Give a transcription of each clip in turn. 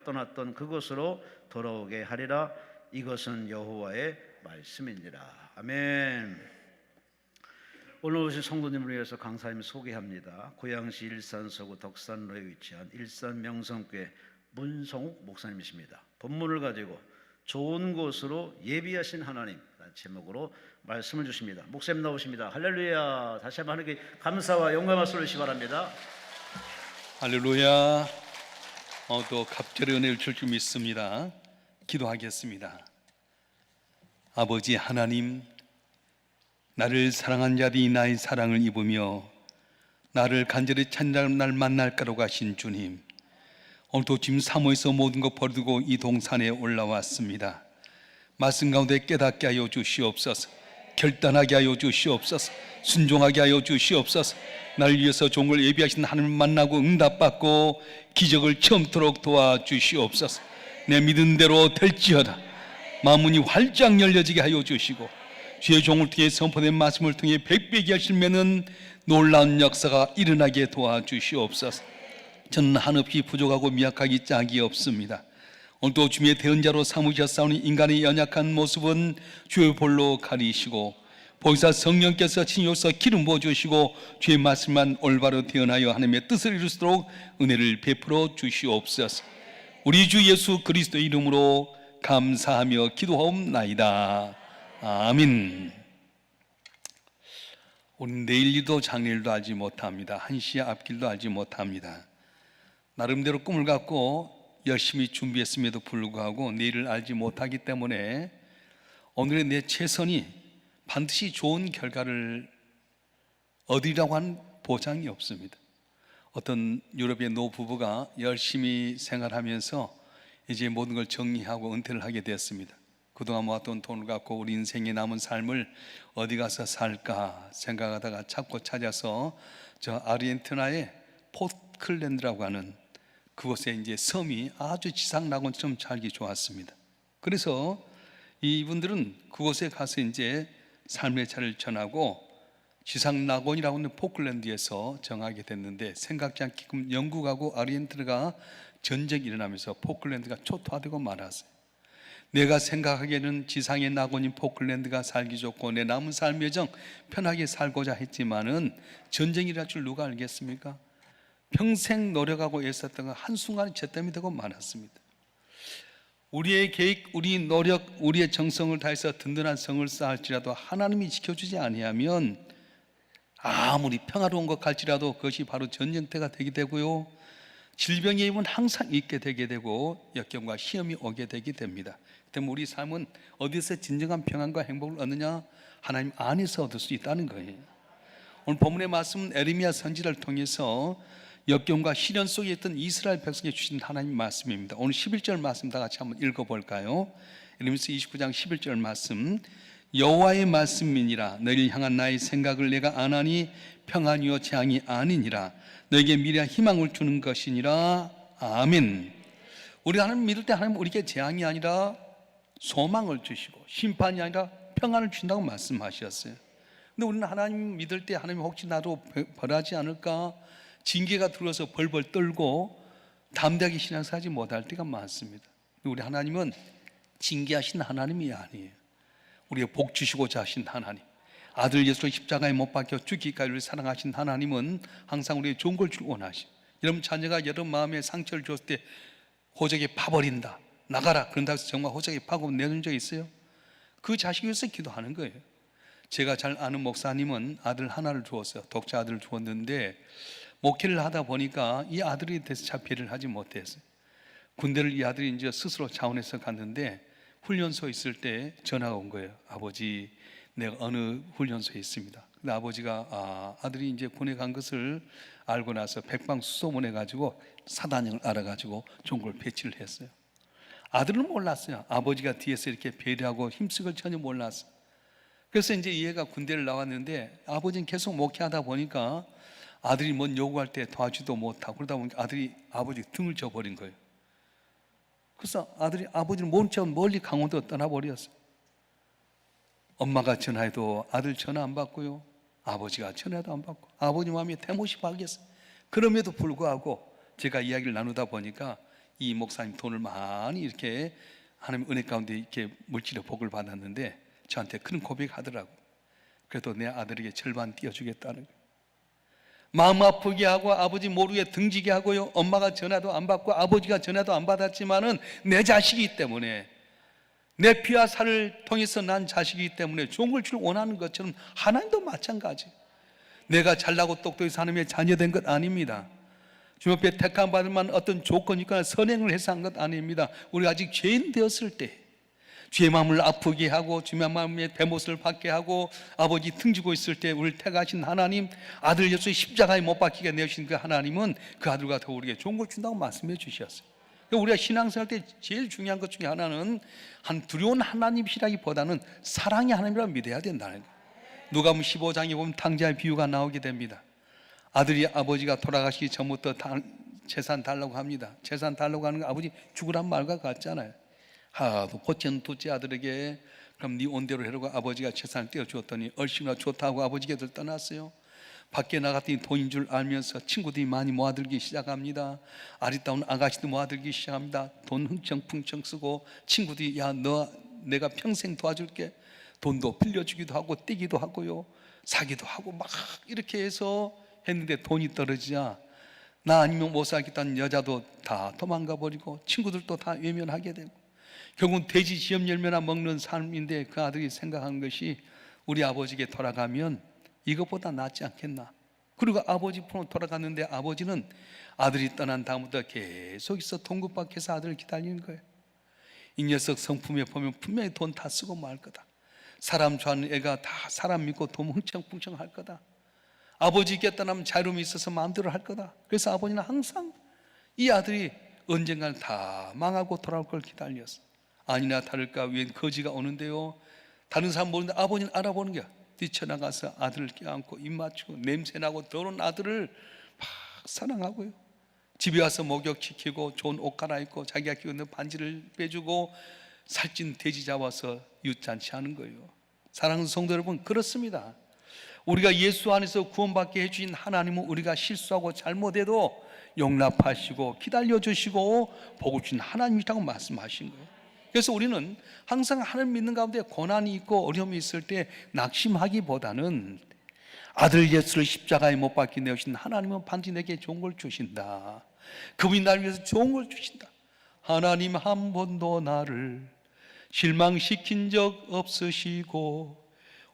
떠났던 그곳으로 돌아오게 하리라. 이것은 여호와의 말씀이니라. 아멘. 오늘 오신 성도님을 위해서 강사님이 소개합니다. 고양시 일산서구 덕산로에 위치한 일산명성교회 문성욱 목사님이십니다. 본문을 가지고 좋은 곳으로 예비하신 하나님 제목으로 말씀을 주십니다. 목사님 나오십니다. 할렐루야. 다시 한번 하나님께 감사와 영광 말씀을 주시기 바랍니다. 할렐루야. 또 갑절의 은혜를 줄 줄 믿습니다. 기도하겠습니다. 아버지 하나님, 나를 사랑한 자들이 나의 사랑을 입으며 나를 간절히 찾는 날 만날까로 가신 주님, 오늘도 지금 사모에서 모든 것 버리고 이 동산에 올라왔습니다. 말씀 가운데 깨닫게 하여 주시옵소서. 결단하게 하여 주시옵소서. 순종하게 하여 주시옵소서. 나를 위해서 좋은 걸 예비하신 하나님을 만나고 응답받고 기적을 처음토록 도와주시옵소서. 내 믿은 대로 될지어다. 마음문이 활짝 열려지게 하여 주시고 주의 종을 통해 선포된 말씀을 통해 백배기 하시면은 놀라운 역사가 일어나게 도와주시옵소서. 저는 한없이 부족하고 미약하기 짝이 없습니다. 오늘도 주님의 대언자로 삼으셨사오니 인간의 연약한 모습은 주의 볼로 가리시고 보혜사 성령께서 친히 기름 부어주시고 주의 말씀만 올바로 대언하여 하나님의 뜻을 이룰 수 있도록 은혜를 베풀어 주시옵소서. 우리 주 예수 그리스도의 이름으로 감사하며 기도하옵나이다. 아멘. 우리는 내일도 장래일도 알지 못합니다. 한시의 앞길도 알지 못합니다. 나름대로 꿈을 갖고 열심히 준비했음에도 불구하고 내일을 알지 못하기 때문에 오늘의 내 최선이 반드시 좋은 결과를 얻으리라고 한 보장이 없습니다. 어떤 유럽의 노부부가 열심히 생활하면서 이제 모든 걸 정리하고 은퇴를 하게 되었습니다. 그동안 모았던 돈을 갖고 우리 인생에 남은 삶을 어디 가서 살까 생각하다가 찾고 찾아서 저 아르헨티나의 포클랜드라고 하는 그곳에 이제 섬이 아주 지상낙원처럼 살기 좋았습니다. 그래서 이분들은 그곳에 가서 이제 삶의 차를 전하고 지상낙원이라고 하는 포클랜드에서 정하게 됐는데 생각지 않게 영국하고 아르헨티나가 전쟁이 일어나면서 포클랜드가 초토화되고 말았어요. 내가 생각하기에는 지상의 낙원인 포클랜드가 살기 좋고 내 남은 삶의 여정 편하게 살고자 했지만은 전쟁이 일어날 줄 누가 알겠습니까? 평생 노력하고 애썼던 건 한순간에 잿더미 되고 말았습니다. 우리의 계획, 우리 노력, 우리의 정성을 다해서 든든한 성을 쌓을지라도 하나님이 지켜주지 아니하면 아무리 평화로운 것 같지라도 그것이 바로 전쟁터가 되게 되고요, 질병의 입은 항상 있게 되게 되고 역경과 시험이 오게 되게 됩니다. 때문에 우리 삶은 어디서 진정한 평안과 행복을 얻느냐? 하나님 안에서 얻을 수 있다는 거예요. 오늘 본문의 말씀은 에레미야 선지자를 통해서 역경과 시련 속에 있던 이스라엘 백성에게 주신 하나님 말씀입니다. 오늘 11절 말씀 다 같이 한번 읽어볼까요? 에레미야 29장 11절 말씀. 여호와의 말씀이니라. 너희를 향한 나의 생각을 내가 아나니 평안이요 재앙이 아니니라. 너에게 미래와 희망을 주는 것이니라. 아멘. 우리 하나님 믿을 때 하나님 우리에게 재앙이 아니라 소망을 주시고 심판이 아니라 평안을 주신다고 말씀하셨어요. 근데 우리는 하나님 믿을 때 하나님 혹시 나도 벌하지 않을까, 징계가 들어서 벌벌 떨고 담대하게 신앙생활하지 못할 때가 많습니다. 우리 하나님은 징계하신 하나님이 아니에요. 우리에게 복 주시고자 하신 하나님, 아들 예수를 십자가에 못 박혀 죽기까지 우리를 사랑하신 하나님은 항상 우리에게 좋은 걸 줄 원하시오. 여러분 자녀가 여러분 마음에 상처를 줬을 때 호적에 파버린다, 나가라 그런다고 해서 정말 호적에 파고 내놓은 적 있어요? 그 자식 위해서 기도하는 거예요. 제가 잘 아는 목사님은 아들 하나를 주었어요. 독자 아들을 주었는데 목회를 하다 보니까 이 아들에 대해서 자폐를 하지 못했어요. 군대를 이 아들이 이제 스스로 자원해서 갔는데 훈련소에 있을 때 전화가 온 거예요. 아버지, 내가 어느 훈련소에 있습니다. 근데 아버지가 아들이 이제 군에 간 것을 알고 나서 백방수소문해 가지고 사단장을 알아가지고 좋은 걸 배치를 했어요. 아들은 몰랐어요. 아버지가 뒤에서 이렇게 배려하고 힘쓰고 전혀 몰랐어요. 그래서 이제 얘가 군대를 나왔는데 아버지는 계속 목회하다 보니까 아들이 뭔 요구할 때 도와주지도 못하고 그러다 보니까 아들이 아버지 등을 져버린 거예요. 그래서 아들이 아버지를 모른 척 멀리 강원도 떠나버렸어요. 엄마가 전화해도 아들 전화 안 받고요, 아버지가 전화도 안 받고 아버지 마음이 대못이 박였어요. 그럼에도 불구하고 제가 이야기를 나누다 보니까 이 목사님 돈을 많이 이렇게 하나님 은혜 가운데 이렇게 물질의 복을 받았는데 저한테 그런 고백하더라고. 그래도 내 아들에게 절반 띄워주겠다는 거예요. 마음 아프게 하고 아버지 모르게 등지게 하고요. 엄마가 전화도 안 받고 아버지가 전화도 안 받았지만은 내 자식이기 때문에, 내 피와 살을 통해서 난 자식이기 때문에 좋은 걸 줄 원하는 것처럼 하나님도 마찬가지. 내가 잘나고 똑똑히 사람의 자녀된 것 아닙니다. 주님 앞에 택함 받을 만한 어떤 조건이 있거나 선행을 해서 한 것 아닙니다. 우리가 아직 죄인 되었을 때, 주의 마음을 아프게 하고 주의 마음의 대못을 받게 하고 아버지 등지고 있을 때 우리를 택하신 하나님, 아들 예수의 십자가에 못 박히게 내신 그 하나님은 그 아들과 더 우리에게 좋은 걸 준다고 말씀해 주셨어요. 우리가 신앙생활 때 제일 중요한 것 중에 하나는 한 두려운 하나님이시라기보다는 사랑의 하나님이라고 믿어야 된다는 거예요. 누가복음 15장에 보면 탕자의 비유가 나오게 됩니다. 아들이 아버지가 돌아가시기 전부터 재산 달라고 합니다. 재산 달라고 하는 거 아버지 죽으란 말과 같잖아요. 하도 고치는 둘째 아들에게 그럼 네 온대로 해라고 아버지가 재산을 떼어주었더니 얼씨구나 좋다고 아버지가 떠났어요. 밖에 나갔더니 돈인 줄 알면서 친구들이 많이 모아들기 시작합니다. 아리따운 아가씨도 모아들기 시작합니다. 돈 흥청풍청 쓰고 친구들이 야 너 내가 평생 도와줄게, 돈도 빌려주기도 하고 떼기도 하고요, 사기도 하고 막 이렇게 해서 했는데 돈이 떨어지자 나 아니면 못 살겠다는 여자도 다 도망가 버리고 친구들도 다 외면하게 되고 결국은 돼지 지엄 열매나 먹는 삶인데 그 아들이 생각한 것이 우리 아버지에게 돌아가면 이것보다 낫지 않겠나. 그리고 아버지 품으로 돌아갔는데 아버지는 아들이 떠난 다음부터 계속 있어 동굴 밖에서 아들을 기다리는 거예요. 이 녀석 성품에 보면 분명히 돈 다 쓰고 말 거다. 사람 좋아하는 애가 다 사람 믿고 돈 흥청풍청 할 거다. 아버지께 떠나면 자유로움이 있어서 마음대로 할 거다. 그래서 아버지는 항상 이 아들이 언젠가는 다 망하고 돌아올 걸 기다렸어. 아니나 다를까 웬 거지가 오는데요, 다른 사람 모르는데 아버지는 알아보는 거야. 뛰쳐나가서 아들을 껴안고 입 맞추고 냄새나고 더러운 아들을 막 사랑하고요, 집에 와서 목욕 시키고 좋은 옷 갈아입고 자기가 끼고 있는 반지를 빼주고 살찐 돼지 잡아서 윷잔치 하는 거예요. 사랑하는 성도 여러분, 그렇습니다. 우리가 예수 안에서 구원받게 해주신 하나님은 우리가 실수하고 잘못해도 용납하시고 기다려주시고 복을 주신 하나님이라고 말씀하신 거예요. 그래서 우리는 항상 하나님 믿는 가운데 고난이 있고 어려움이 있을 때 낙심하기보다는 아들 예수를 십자가에 못 박혀 내오신 하나님은 반드시 내게 좋은 걸 주신다. 그분이 나를 위해서 좋은 걸 주신다. 하나님 한 번도 나를 실망시킨 적 없으시고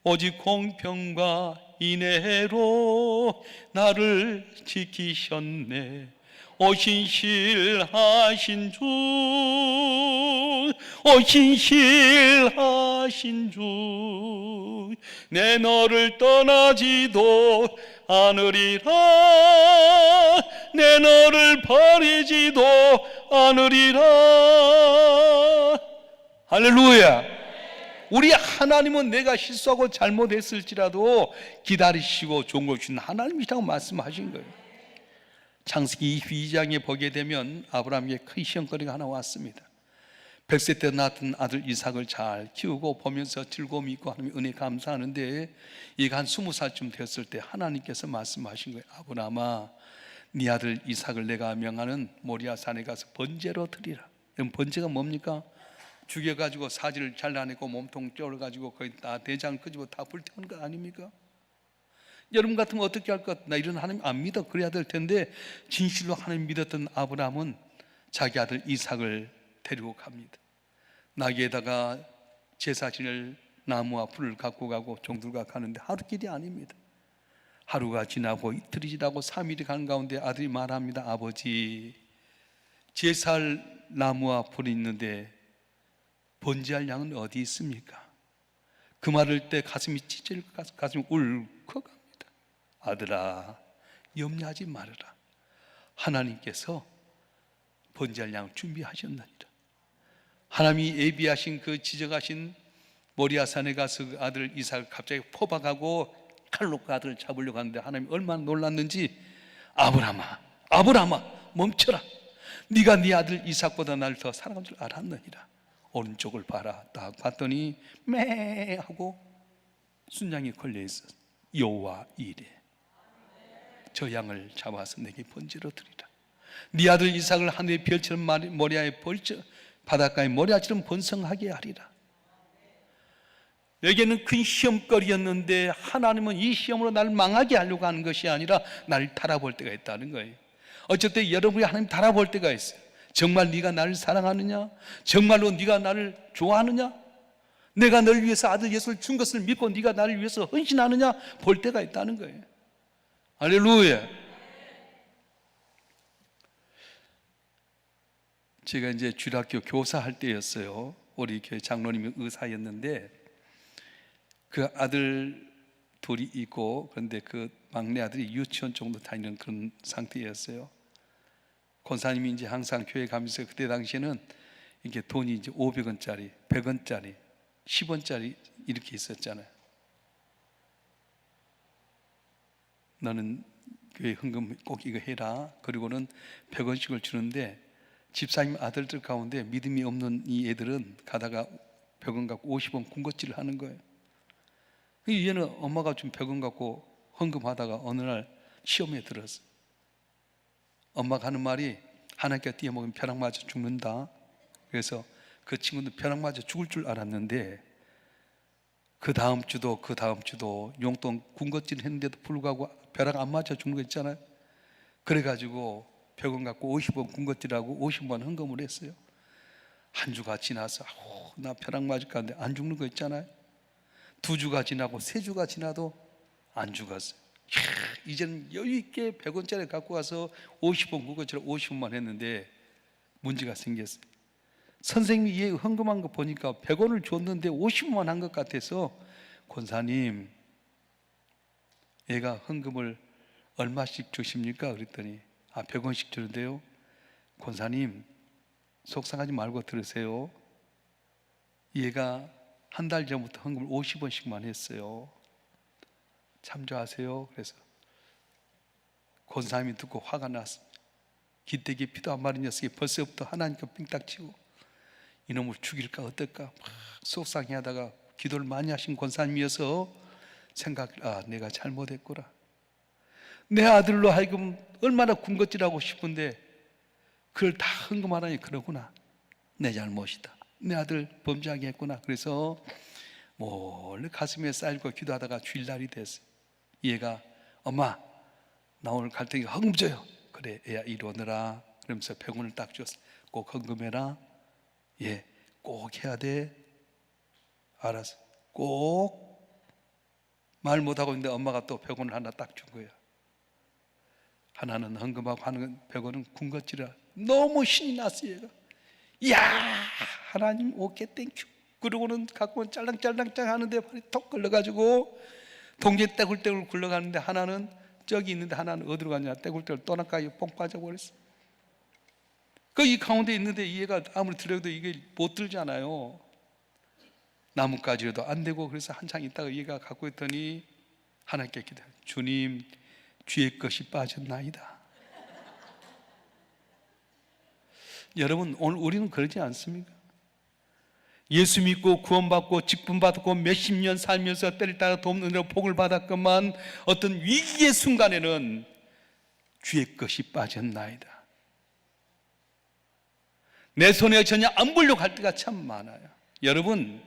오직 공평과 인애로 나를 지키셨네. 오신실하신 주, 오신실하신 주, 내 너를 떠나지도 않으리라, 내 너를 버리지도 않으리라. 할렐루야. 우리 하나님은 내가 실수하고 잘못했을지라도 기다리시고 좋은 걸 주신 하나님이라고 말씀하신 거예요. 창세기 22장에 보게 되면 아브라함에게 큰 시험거리가 하나 왔습니다. 100세 때 낳았던 아들 이삭을 잘 키우고 보면서 즐거움이 있고 하나님 은혜 감사하는데 얘가 한 20살쯤 되었을 때 하나님께서 말씀하신 거예요. 아브라함아, 네 아들 이삭을 내가 명하는 모리아 산에 가서 번제로 드리라. 그럼 번제가 뭡니까? 죽여가지고 사지를 잘라내고 몸통 쪄가지고 거의 다 대장을 끄집어 다 불태우는 거 아닙니까? 여러분 같으면 어떻게 할 것? 나 이런 하나님 안 믿어 그래야 될 텐데 진실로 하나님 믿었던 아브라함은 자기 아들 이삭을 데리고 갑니다. 나귀에다가 제사 지낼 나무와 풀을 갖고 가고 종들과 가는데 하루 길이 아닙니다. 하루가 지나고 이틀이 지나고 3일이 가는 가운데 아들이 말합니다. 아버지, 제사할 나무와 풀이 있는데 번제할 양은 어디 있습니까? 그 말을 때 가슴이 찢어질 것 같아서 가슴이 울컥합니다. 아들아, 염려하지 말아라. 하나님께서 번제할 양을 준비하셨느니라. 하나님이 예비하신 그 지정하신 모리아산에 가서 그 아들 이삭을 갑자기 포박하고 칼로 그 아들을 잡으려고 하는데 하나님이 얼마나 놀랐는지, 아브라함아, 아브라함아, 멈춰라. 네가 네 아들 이삭보다 나를 더 사랑한 줄 알았느니라. 오른쪽을 봐라. 딱 봤더니 매 하고 순양이 걸려있어. 여호와 이래, 저 양을 잡아서 내게 번제로 드리라. 네 아들 이삭을 하늘의 별처럼 모리아의 벌처 바닷가의 모리아처럼 번성하게 하리라. 여기에는 큰 시험거리였는데 하나님은 이 시험으로 나를 망하게 하려고 하는 것이 아니라 나를 달아볼 때가 있다는 거예요. 어쩔 때 여러분이 하나님 달아볼 때가 있어요. 정말 네가 나를 사랑하느냐? 정말로 네가 나를 좋아하느냐? 내가 너를 위해서 아들 예수를 준 것을 믿고 네가 나를 위해서 헌신하느냐? 볼 때가 있다는 거예요. 할렐루야. 제가 이제 주일학교 교사할 때였어요. 우리 교회 장로님이 의사였는데 그 아들 둘이 있고, 그런데 그 막내 아들이 유치원 정도 다니는 그런 상태였어요. 권사님이 이제 항상 교회 가면서 그때 당시에는 이게 돈이 이제 500원짜리, 100원짜리, 10원짜리 이렇게 있었잖아요. 너는 교회 헌금 꼭 이거 해라. 그리고는 100원씩을 주는데 집사님 아들들 가운데 믿음이 없는 이 애들은 가다가 100원 갖고 50원 군것질을 하는 거예요. 얘는 엄마가 준 100원 갖고 헌금하다가 어느 날 시험에 들었어. 엄마가 하는 말이 하나님께 띄어먹으면 벼락 맞아 죽는다. 그래서 그 친구는 벼락 맞아 죽을 줄 알았는데 그 다음 주도 용돈 군것질 했는데도 불구하고 벼락 안 맞아 죽는 거 있잖아요. 그래가지고 100원 갖고 50원 군것질하고 50원 헌금을 했어요. 한 주가 지나서 나 벼락 맞을까 하는데 안 죽는 거 있잖아요. 2주가 지나고 3주가 지나도 안 죽었어요. 이제는 여유있게 100원짜리 갖고 와서 50원 군것질 50원만 했는데 문제가 생겼어요. 선생님이 얘 헌금한 거 보니까 100원을 줬는데 50원만 한 것 같아서 권사님 얘가 헌금을 얼마씩 주십니까? 그랬더니 100원씩 주는데요. 권사님 속상하지 말고 들으세요. 얘가 한 달 전부터 헌금을 50원씩만 했어요. 참조하세요. 그래서 권사님이 듣고 화가 났어. 기대기 피도 안 마른 녀석이 벌써부터 하나님께 삥딱치고 이놈을 죽일까 어떨까 막 속상해하다가 기도를 많이 하신 권사님이어서 내가 잘못했구나. 내 아들로 하여금 얼마나 군것질하고 싶은데 그걸 다 헌금하라니 그러구나. 내 잘못이다. 내 아들 범죄하게 했구나. 그래서 몰래 가슴에 쌓이고 기도하다가 주일날이 됐어요. 얘가 엄마 나 오늘 갈 테니까 헌금 줘요. 그래 애야 이리 오너라. 그러면서 100원을 딱 줬어. 꼭 헌금해라. 예, 꼭 해야 돼. 알았어. 꼭. 말 못하고 있는데 엄마가 또 100원을 하나 딱 준 거야. 하나는 헌금하고 하나는 100원은 군것질이라. 너무 신이 났어 얘가. 이야 하나님 오케이 땡큐. 그러고는 갖고 짤랑짤랑짤 하는데 발이 톡 걸려가지고 동지에 떼굴떼굴 굴러가는데 하나는 저기 있는데 하나는 어디로 가냐. 떼굴떼굴 떠나까지 뽕 빠져버렸어. 그 이 가운데 있는데 얘가 아무리 들여도 이게 못 들잖아요. 나뭇가지로도 안 되고. 그래서 한창 있다가 얘가 갖고 있더니 하나님께 기도해. 주님 주의 것이 빠졌나이다. 여러분 오늘 우리는 그러지 않습니까? 예수 믿고 구원받고 직분받고 몇십 년 살면서 때를 따라 돕는 대로 복을 받았건만 어떤 위기의 순간에는 주의 것이 빠졌나이다. 내 손에 전혀 안 보려고 할 때가 참 많아요. 여러분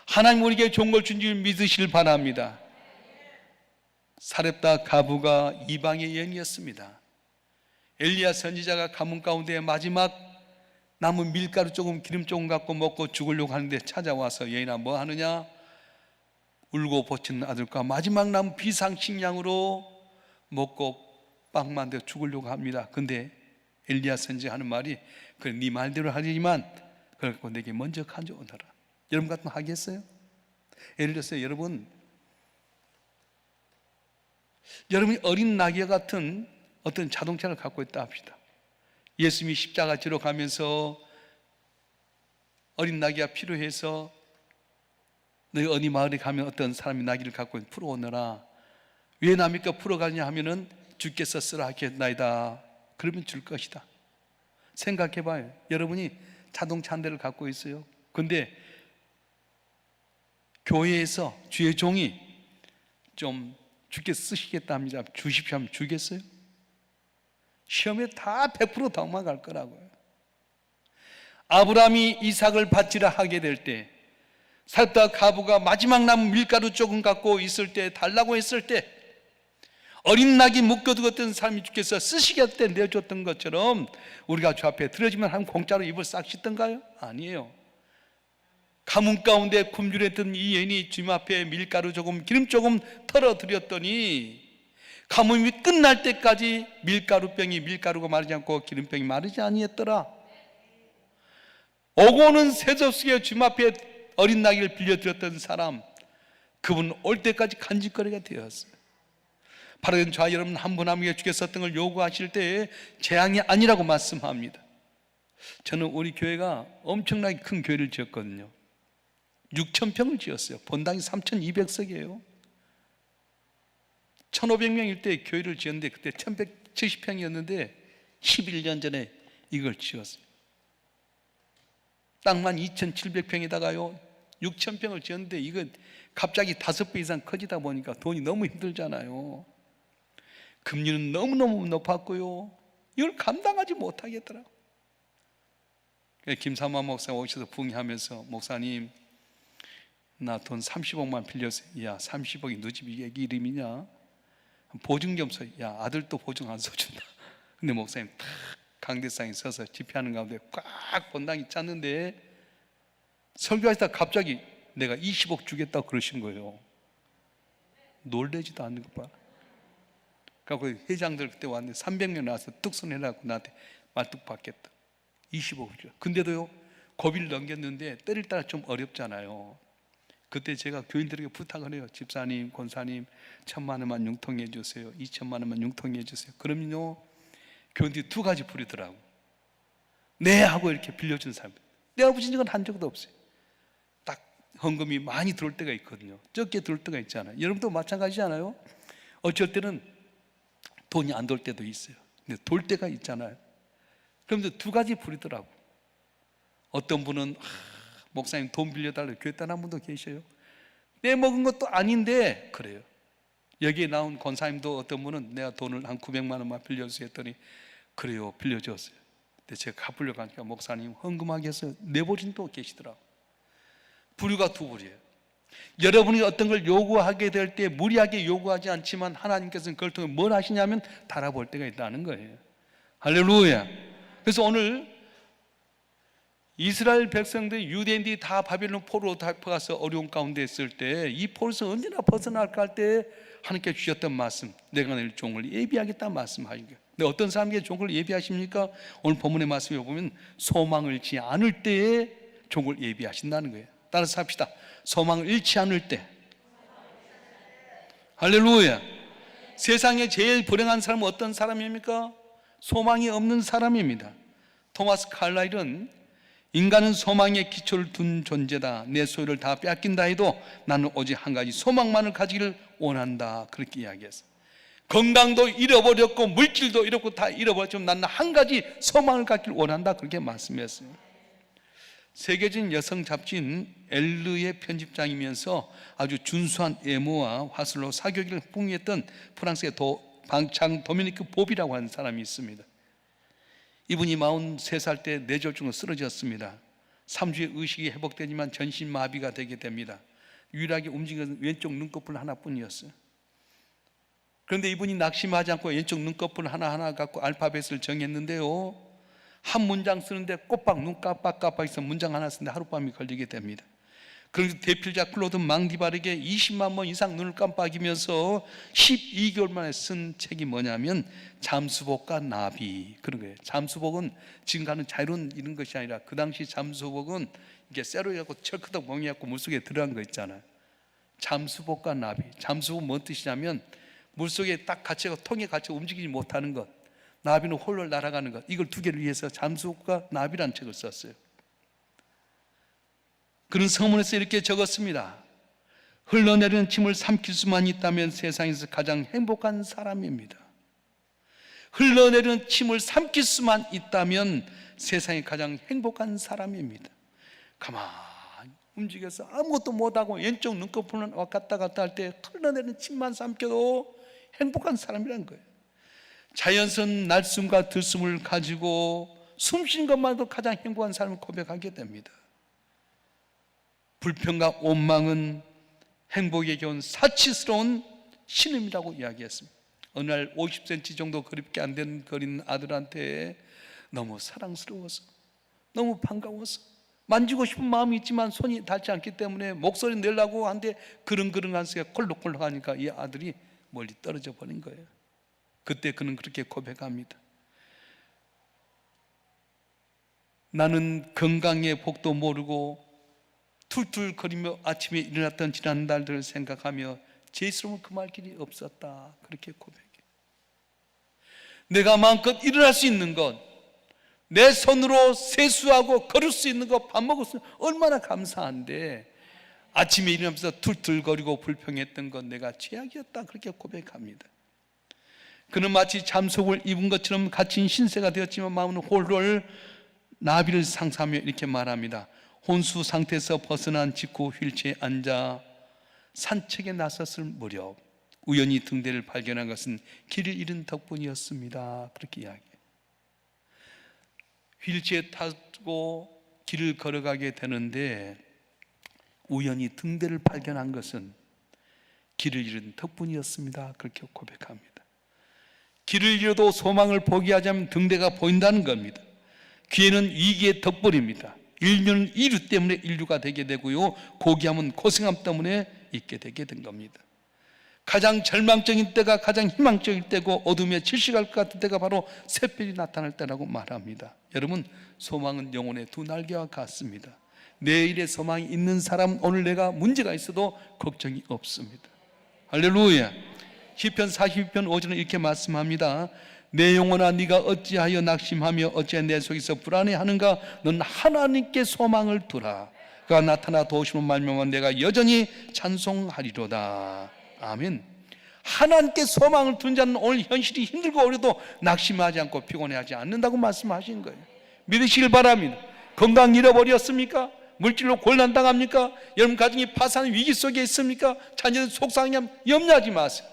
하나님 우리에게 좋은 걸 준 줄 믿으시길 바랍니다. 사렙다 가부가 이방의 여인이었습니다. 엘리야 선지자가 가문 가운데 마지막 남은 밀가루 조금 기름 조금 갖고 먹고 죽으려고 하는데 찾아와서 여인아 뭐 하느냐? 울고 보치는 아들과 마지막 남은 비상식량으로 먹고 빵 만들어 죽으려고 합니다. 근데 엘리야 선지자가 하는 말이 그래 네 말대로 하지만 그래갖고 내게 먼저 가져오너라. 여러분 같으면 하겠어요? 예를 들어서 여러분이 어린 나귀와 같은 어떤 자동차를 갖고 있다 합시다. 예수님이 십자가 지러 가면서 어린 나귀가 필요해서 너희 어디 마을에 가면 어떤 사람이 나귀를 갖고 풀어오너라. 왜 남이까 풀어가냐 하면은 주께서 쓰라 하겠나이다. 그러면 줄 것이다. 생각해봐요. 여러분이 자동차 한 대를 갖고 있어요. 근데 교회에서 주의 종이 좀 주께 쓰시겠다 합니다. 주십시오 하면 주겠어요? 시험에 다 100% 도망갈 거라고요. 아브라함이 이삭을 바치라 하게 될 때, 사렙다 가부가 마지막 남은 밀가루 조금 갖고 있을 때, 달라고 했을 때, 어린 낙이 묶어두었던 사람이 주께서 쓰시게 할 때 내줬던 것처럼 우리가 주 앞에 들어지면 한 공짜로 입을 싹 씻던가요? 아니에요. 가뭄 가운데 굶주렸던 이 여인이 주님 앞에 밀가루 조금, 기름 조금 털어드렸더니 가뭄이 끝날 때까지 밀가루병이 밀가루가 마르지 않고 기름병이 마르지 아니했더라. 오고 오는 세접수에 주님 앞에 어린 나귀를 빌려드렸던 사람, 그분 올 때까지 간직거리가 되었어요. 바로 저와 여러분 한 분 한 분에게 주께서 어떤 걸 요구하실 때에 재앙이 아니라고 말씀합니다. 저는 우리 교회가 엄청나게 큰 교회를 지었거든요. 6,000평을 지었어요. 본당이 3,200석이에요. 1,500명일 때 교회를 지었는데 그때 1,170평이었는데 11년 전에 이걸 지었어요. 땅만 2,700평에다가요 6,000평을 지었는데 이건 갑자기 5배 이상 커지다 보니까 돈이 너무 힘들잖아요. 금리는 너무너무 높았고요. 이걸 감당하지 못하겠더라고요. 김삼만 목사 오셔서 부응하면서 목사님 나 돈 30억만 빌렸어요. 야 30억이 너 집 얘기 이름이냐? 보증점서 야 아들도 보증 안 써준다. 근데 목사님 탁 강대상에 서서 집회하는 가운데 꽉 본당이 찼는데 설교하시다 갑자기 내가 20억 주겠다고 그러신 거예요. 놀래지도 않는 것 봐. 그래서 회장들 그때 왔는데 300명 나와서 뚝선해라고 나한테 말뚝 받겠다. 20억 줘. 근데도요 고비를 넘겼는데 때릴 따라 좀 어렵잖아요. 그때 제가 교인들에게 부탁을 해요. 집사님, 권사님 1,000만 원만 융통해 주세요. 2,000만 원만 융통해 주세요. 그러면요 교인들이 두 가지 부리더라고. 네 하고 이렇게 빌려준 사람. 내가 부신 적은 한 적도 없어요. 딱 헌금이 많이 들어올 때가 있거든요. 적게 들어올 때가 있잖아요. 여러분도 마찬가지잖아요. 어쩔 때는 돈이 안 돌 때도 있어요. 근데 돌 때가 있잖아요. 그러면서 두 가지 부리더라고. 어떤 분은 목사님 돈 빌려달라고 교회 딴 분도 계셔요. 빼먹은 것도 아닌데 그래요. 여기에 나온 권사님도 어떤 분은 내가 돈을 한 900만 원만 빌려주세요 했더니 그래요 빌려줬어요. 근데 제가 갚으려고 하니까 목사님 헌금하게 해서 내보신 또 계시더라고. 부류가 두 부류예요. 여러분이 어떤 걸 요구하게 될 때 무리하게 요구하지 않지만 하나님께서는 그걸 통해 뭘 하시냐면 달아볼 때가 있다는 거예요. 할렐루야. 그래서 오늘 이스라엘 백성들 유대인들이 다 바벨론 포로로 잡혀가서 어려운 가운데 있을 때 이 포로에서 언제나 벗어날까 할 때 하나님께 주셨던 말씀, 내가 낼 종을 예비하겠다 말씀하신 거예요. 근데 어떤 사람에게 종을 예비하십니까? 오늘 본문의 말씀에 보면 소망을 잃지 않을 때에 종을 예비하신다는 거예요. 따라서 합시다. 소망을 잃지 않을 때. 할렐루야. 세상에 제일 불행한 사람은 어떤 사람입니까? 소망이 없는 사람입니다. 토마스 칼라일은 인간은 소망에 기초를 둔 존재다. 내 소유를 다 뺏긴다 해도 나는 오직 한 가지 소망만을 가지기를 원한다. 그렇게 이야기했어요. 건강도 잃어버렸고 물질도 잃었고 다 잃어버렸지만 나는 한 가지 소망을 갖기를 원한다. 그렇게 말씀했어요. 세계적인 여성 잡지인 엘르의 편집장이면서 아주 준수한 외모와 화술로 사교육을 풍미했던 프랑스의 방창 도미니크 보비라고 하는 사람이 있습니다. 이분이 43살 때 뇌졸중으로 쓰러졌습니다. 3주의 의식이 회복되지만 전신마비가 되게 됩니다. 유일하게 움직이는 왼쪽 눈꺼풀 하나뿐이었어요. 그런데 이분이 낙심하지 않고 왼쪽 눈꺼풀 하나하나 갖고 알파벳을 정했는데요, 한 문장 쓰는데 꼬박 눈 깜빡깜빡해서 문장 하나 쓰는데 하룻밤이 걸리게 됩니다. 그래서 대필자 클로드 망디바르에게 20만 번 이상 눈을 깜빡이면서 12개월 만에 쓴 책이 뭐냐면 잠수복과 나비, 그런 거예요. 잠수복은 지금 가는 자유로운 이런 것이 아니라 그 당시 잠수복은 이게 쇠로갖고 철크덕 멍이갖고 물속에 들어간 거 있잖아요. 잠수복과 나비. 잠수복 뭔 뜻이냐면 물속에 딱 갇혀서 통에 갇혀 움직이지 못하는 것, 나비는 홀로 날아가는 것, 이걸 두 개를 위해서 잠수복과 나비라는 책을 썼어요. 그런 서문에서 이렇게 적었습니다. 흘러내리는 침을 삼킬 수만 있다면 세상에서 가장 행복한 사람입니다. 흘러내리는 침을 삼킬 수만 있다면 세상에 가장 행복한 사람입니다. 가만히 움직여서 아무것도 못하고 왼쪽 눈꺼풀은 왔다 갔다 할 때 흘러내리는 침만 삼켜도 행복한 사람이라는 거예요. 자연스러운 날숨과 들숨을 가지고 숨 쉬는 것만도 가장 행복한 삶을 고백하게 됩니다. 불평과 원망은 행복에 겨운 사치스러운 신음이라고 이야기했습니다. 어느 날 50cm 정도 그립게 안 된 거린 아들한테 너무 사랑스러워서, 너무 반가워서 만지고 싶은 마음이 있지만 손이 닿지 않기 때문에 목소리 내려고 하는데 그릉그릉한 소리가 콜록콜록 하니까 이 아들이 멀리 떨어져 버린 거예요. 그때 그는 그렇게 고백합니다. 나는 건강의 복도 모르고 툴툴거리며 아침에 일어났던 지난 날들을 생각하며 죄스러운 그 말길이 없었다. 그렇게 고백해. 내가 마음껏 일어날 수 있는 것, 내 손으로 세수하고 걸을 수 있는 것, 밥 먹을 수 있는 것 얼마나 감사한데 아침에 일어나면서 툴툴거리고 불평했던 건 내가 죄악이었다. 그렇게 고백합니다. 그는 마치 잠속을 입은 것처럼 갇힌 신세가 되었지만 마음은 홀홀 나비를 상상하며 이렇게 말합니다. 혼수 상태에서 벗어난 직후 휠체어에 앉아 산책에 나섰을 무렵 우연히 등대를 발견한 것은 길을 잃은 덕분이었습니다. 그렇게 이야기해요. 휠체어 타고 길을 걸어가게 되는데 우연히 등대를 발견한 것은 길을 잃은 덕분이었습니다. 그렇게 고백합니다. 길을 잃어도 소망을 포기하자면 등대가 보인다는 겁니다. 기회는 위기의 덕분입니다. 인류는 이류 때문에 인류가 되게 되고요, 고귀함은 고생함 때문에 있게 되게 된 겁니다. 가장 절망적인 때가 가장 희망적일 때고 어둠에 질식할 것 같은 때가 바로 새별이 나타날 때라고 말합니다. 여러분, 소망은 영혼의 두 날개와 같습니다. 내일의 소망이 있는 사람은 오늘 내가 문제가 있어도 걱정이 없습니다. 할렐루야. 시편 42편 5절은 이렇게 말씀합니다. 내 영혼아 네가 어찌하여 낙심하며 어찌하여 내 속에서 불안해하는가. 넌 하나님께 소망을 두라. 그가 나타나 도우심을 말미암아 내가 여전히 찬송하리로다. 아멘. 하나님께 소망을 둔 자는 오늘 현실이 힘들고 어려도 낙심하지 않고 피곤해하지 않는다고 말씀하신 거예요. 믿으시길 바랍니다. 건강 잃어버렸습니까? 물질로 곤란당합니까? 여러분 가정이 파산 위기 속에 있습니까? 자녀들 속상하면 염려하지 마세요.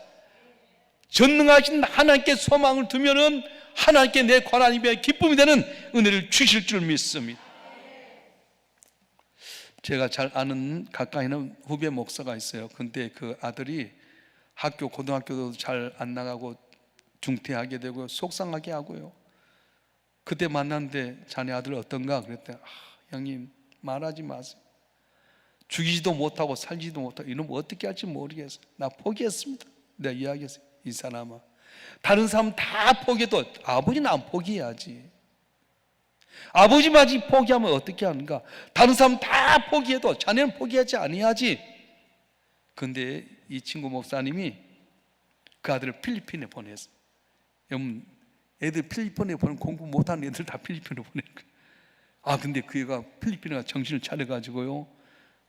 전능하신 하나님께 소망을 두면은 하나님께 내 고난 입에 기쁨이 되는 은혜를 주실 줄 믿습니다. 제가 잘 아는 가까이 있는 후배 목사가 있어요. 근데 그 아들이 고등학교도 잘 안 나가고 중퇴하게 되고 속상하게 하고요. 그때 만났는데 자네 아들 어떤가? 그랬더니 형님 말하지 마세요. 죽이지도 못하고 살지도 못하고 이놈 어떻게 할지 모르겠어요. 나 포기했습니다. 내가 이야기했어요. 이 사람아, 다른 사람 다 포기해도 아버지는 안 포기해야지. 아버지마저 포기하면 어떻게 하는가? 다른 사람 다 포기해도 자네는 포기하지 아니하지. 근데 이 친구 목사님이 그 아들을 필리핀에 보냈어요. 여러분, 애들 필리핀에 보내면 공부 못하는 애들 다 필리핀으로 보내는 거예요. 근데 그 애가 필리핀에 가서 정신을 차려가지고요,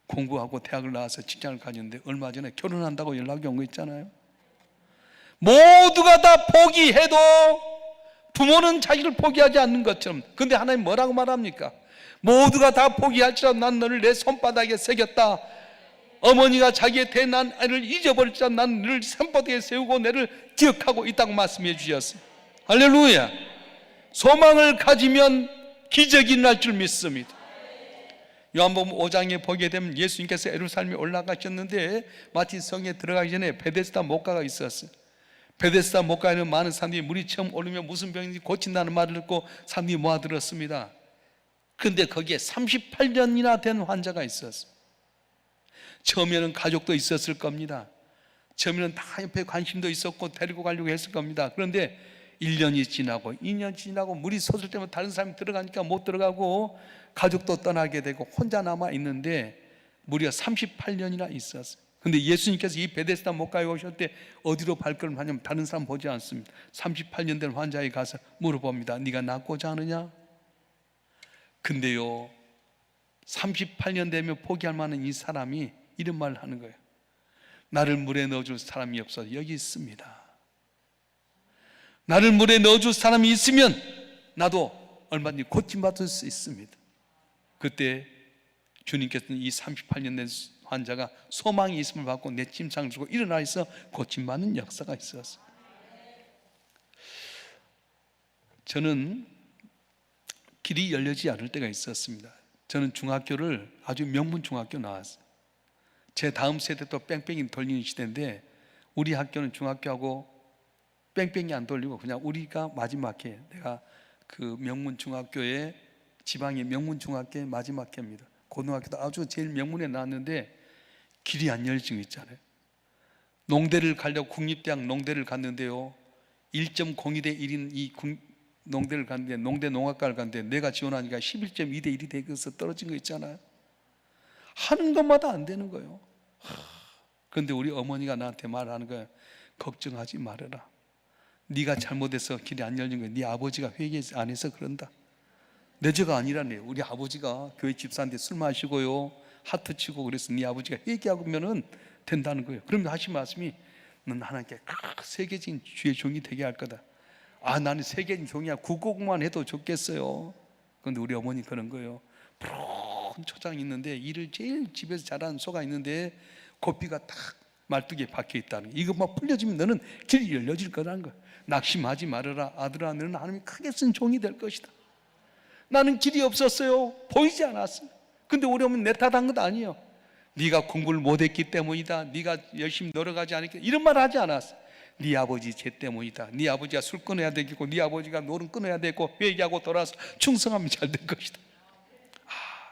공부하고 대학을 나와서 직장을 가졌는데 얼마 전에 결혼한다고 연락이 온 거 있잖아요. 모두가 다 포기해도 부모는 자식을 포기하지 않는 것처럼. 근데 하나님 뭐라고 말합니까? 모두가 다 포기할지라도 난 너를 내 손바닥에 새겼다. 어머니가 자기의 태어난 아이를 잊어버릴지라도 난 너를 손바닥에 세우고 너를 기억하고 있다고 말씀해 주셨어요. 할렐루야. 소망을 가지면 기적이 날 줄 믿습니다. 요한복음 5장에 보게 되면 예수님께서 예루살렘에 올라가셨는데 마치 성에 들어가기 전에 베데스다 목가가 있었어요. 베데스다 목가에는 많은 사람들이 물이 처음 오르면 무슨 병인지 고친다는 말을 듣고 사람들이 모아들었습니다. 그런데 거기에 38년이나 된 환자가 있었어요. 처음에는 가족도 있었을 겁니다. 처음에는 다 옆에 관심도 있었고 데리고 가려고 했을 겁니다. 그런데 1년이 지나고 2년 지나고 물이 솟을 때면 다른 사람이 들어가니까 못 들어가고 가족도 떠나게 되고 혼자 남아 있는데 무려 38년이나 있었어요. 근데 예수님께서 이 베데스다 목가에 오실 때 어디로 발걸음 하냐면 다른 사람 보지 않습니다. 38년 된 환자에 가서 물어봅니다. 네가 낫고자 하느냐? 근데요, 38년 되면 포기할 만한 이 사람이 이런 말을 하는 거예요. 나를 물에 넣어줄 사람이 없어서 여기 있습니다. 나를 물에 넣어줄 사람이 있으면 나도 얼마든지 고침받을 수 있습니다. 그때 주님께서는 이 38년 된 환자가 소망이 있음을 받고 내 침상을 주고 일어나 있어 고침받는 역사가 있었어요. 저는 길이 열리지 않을 때가 있었습니다. 저는 중학교를 아주 명문 중학교 나왔어요. 제 다음 세대 또 뺑뺑이 돌리는 시대인데 우리 학교는 중학교하고 뺑뺑이 안 돌리고 그냥 우리가 마지막 해. 내가 그 명문 중학교에 지방의 명문 중학교의 마지막 해입니다. 고등학교도 아주 제일 명문에 나왔는데 길이 안 열린 거 있잖아요. 농대를 가려고 국립대학 농대를 갔는데요, 1.02대 1인 이 농대를 갔는데, 농대 농학과를 갔는데 내가 지원하니까 11.2대 1이 되어서 떨어진 거 있잖아요. 하는 것마다 안 되는 거예요. 그런데 우리 어머니가 나한테 말하는 거예요. 걱정하지 말아라. 네가 잘못해서 길이 안 열린 거야. 네 아버지가 회개 안 해서 그런다. 내 죄가 아니라네요. 우리 아버지가 교회 집사인데 술 마시고요, 하트 치고 그래서 네 아버지가 회개하면은 된다는 거예요. 그러면 하신 말씀이 넌 하나님께 세계적인 주의 종이 되게 할 거다. 아, 나는 세계적인 종이야. 국어공만 해도 좋겠어요. 그런데 우리 어머니 그런 거예요. 푸른 초장이 있는데 일을 제일 집에서 잘하는 소가 있는데 고삐가 딱 말뚝에 박혀 있다는 거예요. 이것만 풀려지면 너는 길이 열려질 거라는 거예요. 낙심하지 말아라. 아들아, 너는 하나님이 크게 쓴 종이 될 것이다. 나는 길이 없었어요. 보이지 않았어요. 근데 우리 어머니 내 탓한 것 아니에요. 네가 공부를 못했기 때문이다. 네가 열심히 노력하지 않았기, 이런 말 하지 않았어요. 네 아버지 죄 때문이다. 네 아버지가 술 끊어야 되겠고, 네 아버지가 노름 끊어야 되고, 회개하고 돌아서 충성하면 잘 될 것이다.